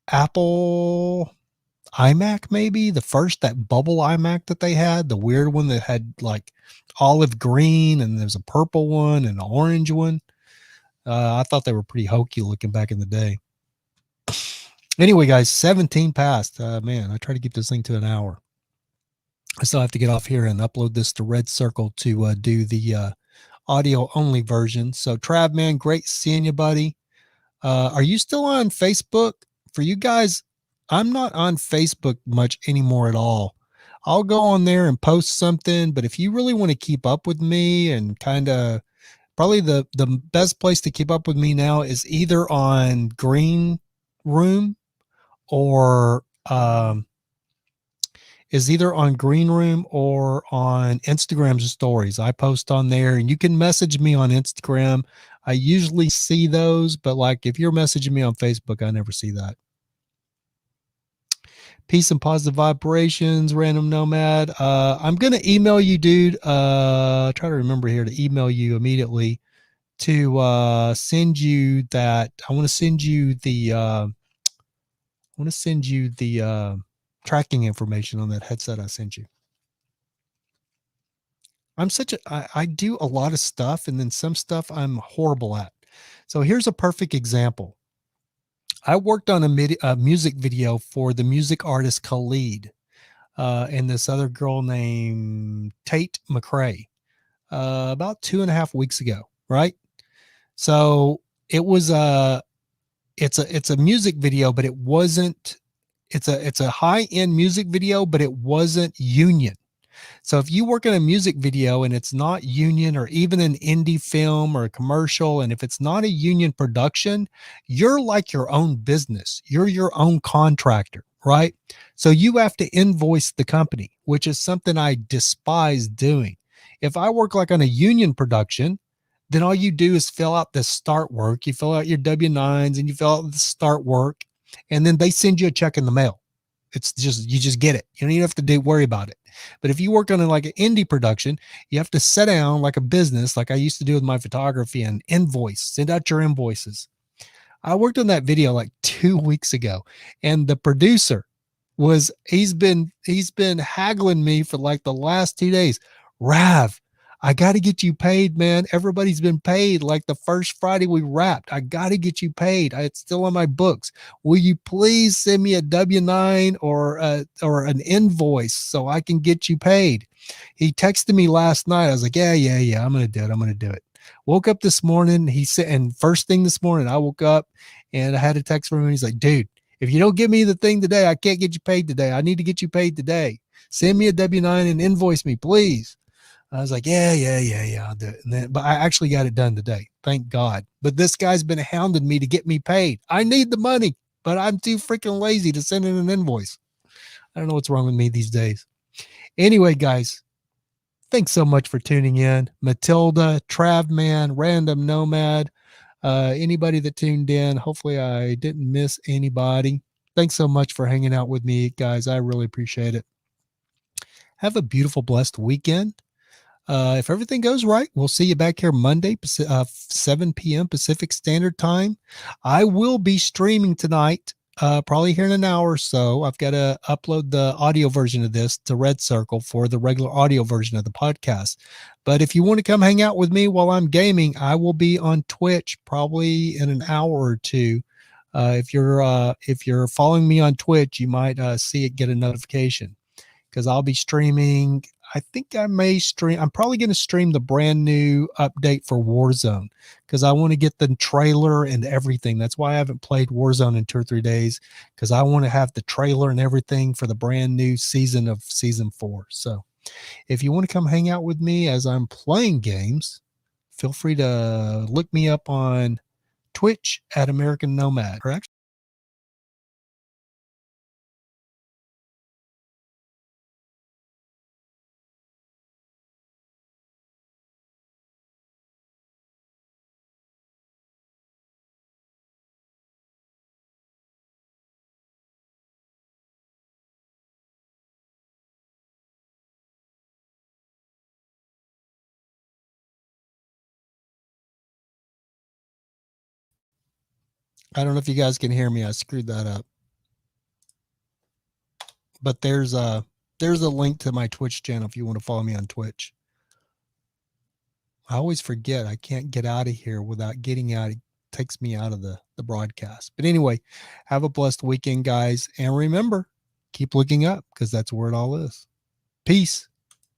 Apple iMac, maybe the first, that bubble iMac that they had, the weird one that had like olive green, and there's a purple one and an orange one. I thought they were pretty hokey looking back in the day. Anyway, guys, 17 passed. Man, I try to keep this thing to an hour. I still have to get off here and upload this to Red Circle to do the audio only version. So Trav, man, great seeing you, buddy. Are you still on Facebook? For you guys, I'm not on Facebook much anymore at all. I'll go on there and post something, but if you really want to keep up with me, and kind of probably the best place to keep up with me now is either on Green Room or on Instagram's stories. I post on there, and you can message me on Instagram. I usually see those, but like if you're messaging me on Facebook, I never see that. Peace and positive vibrations, Random Nomad. I'm going to email you, dude. Try to remember here to email you immediately to send you that. I want to send you the tracking information on that headset I sent you. I do a lot of stuff, and then some stuff I'm horrible at. So here's a perfect example. I worked on a music video for the music artist Khalid and this other girl named Tate McRae about 2.5 weeks ago, right? So it was it's a music video, but it wasn't. It's a high-end music video, but it wasn't union. So if you work in a music video and it's not union, or even an indie film or a commercial, and if it's not a union production, you're like your own business. You're your own contractor, right? So you have to invoice the company, which is something I despise doing. If I work like on a union production, then all you do is fill out the start work. You fill out your W-9s and you fill out the start work, and then they send you a check in the mail. It's just, you just get it. You don't even have to worry about it. But if you work on like an indie production, you have to sit down like a business, like I used to do with my photography, and invoice, send out your invoices. I worked on that video like 2 weeks ago, and the producer he's been haggling me for like the last 2 days. Rav, I got to get you paid, man. Everybody's been paid like the first Friday we wrapped. I got to get you paid. It's still on my books. Will you please send me a W-9 or an invoice so I can get you paid? He texted me last night. I was like, yeah. I'm going to do it. Woke up this morning. He said, and first thing this morning, I woke up and I had a text from him. He's like, dude, If you don't give me the thing today, I can't get you paid today. I need to get you paid today. Send me a W-9 and invoice me, please. I was like, yeah, I'll do it. And then, but I actually got it done today. Thank God. But this guy's been hounding me to get me paid. I need the money, but I'm too freaking lazy to send in an invoice. I don't know what's wrong with me these days. Anyway, guys, thanks so much for tuning in. Matilda, Travman, Random Nomad, anybody that tuned in. Hopefully I didn't miss anybody. Thanks so much for hanging out with me, guys. I really appreciate it. Have a beautiful, blessed weekend. If everything goes right, we'll see you back here Monday, 7 p.m. Pacific Standard Time. I will be streaming tonight, probably here in an hour or so. I've got to upload the audio version of this to Red Circle for the regular audio version of the podcast. But if you want to come hang out with me while I'm gaming, I will be on Twitch probably in an hour or two. If you're following me on Twitch, you might see it, get a notification, because I'll be streaming. I think I may stream. I'm probably going to stream the brand new update for Warzone, because I want to get the trailer and everything. That's why I haven't played Warzone in 2 or 3 days, because I want to have the trailer and everything for the brand new season of season 4. So if you want to come hang out with me as I'm playing games, feel free to look me up on Twitch at American Nomad. Or actually, I don't know if you guys can hear me. I screwed that up. But there's a link to my Twitch channel if you want to follow me on Twitch. I always forget I can't get out of here without getting out. It takes me out of the broadcast. But anyway, have a blessed weekend, guys. And remember, keep looking up, because that's where it all is. Peace.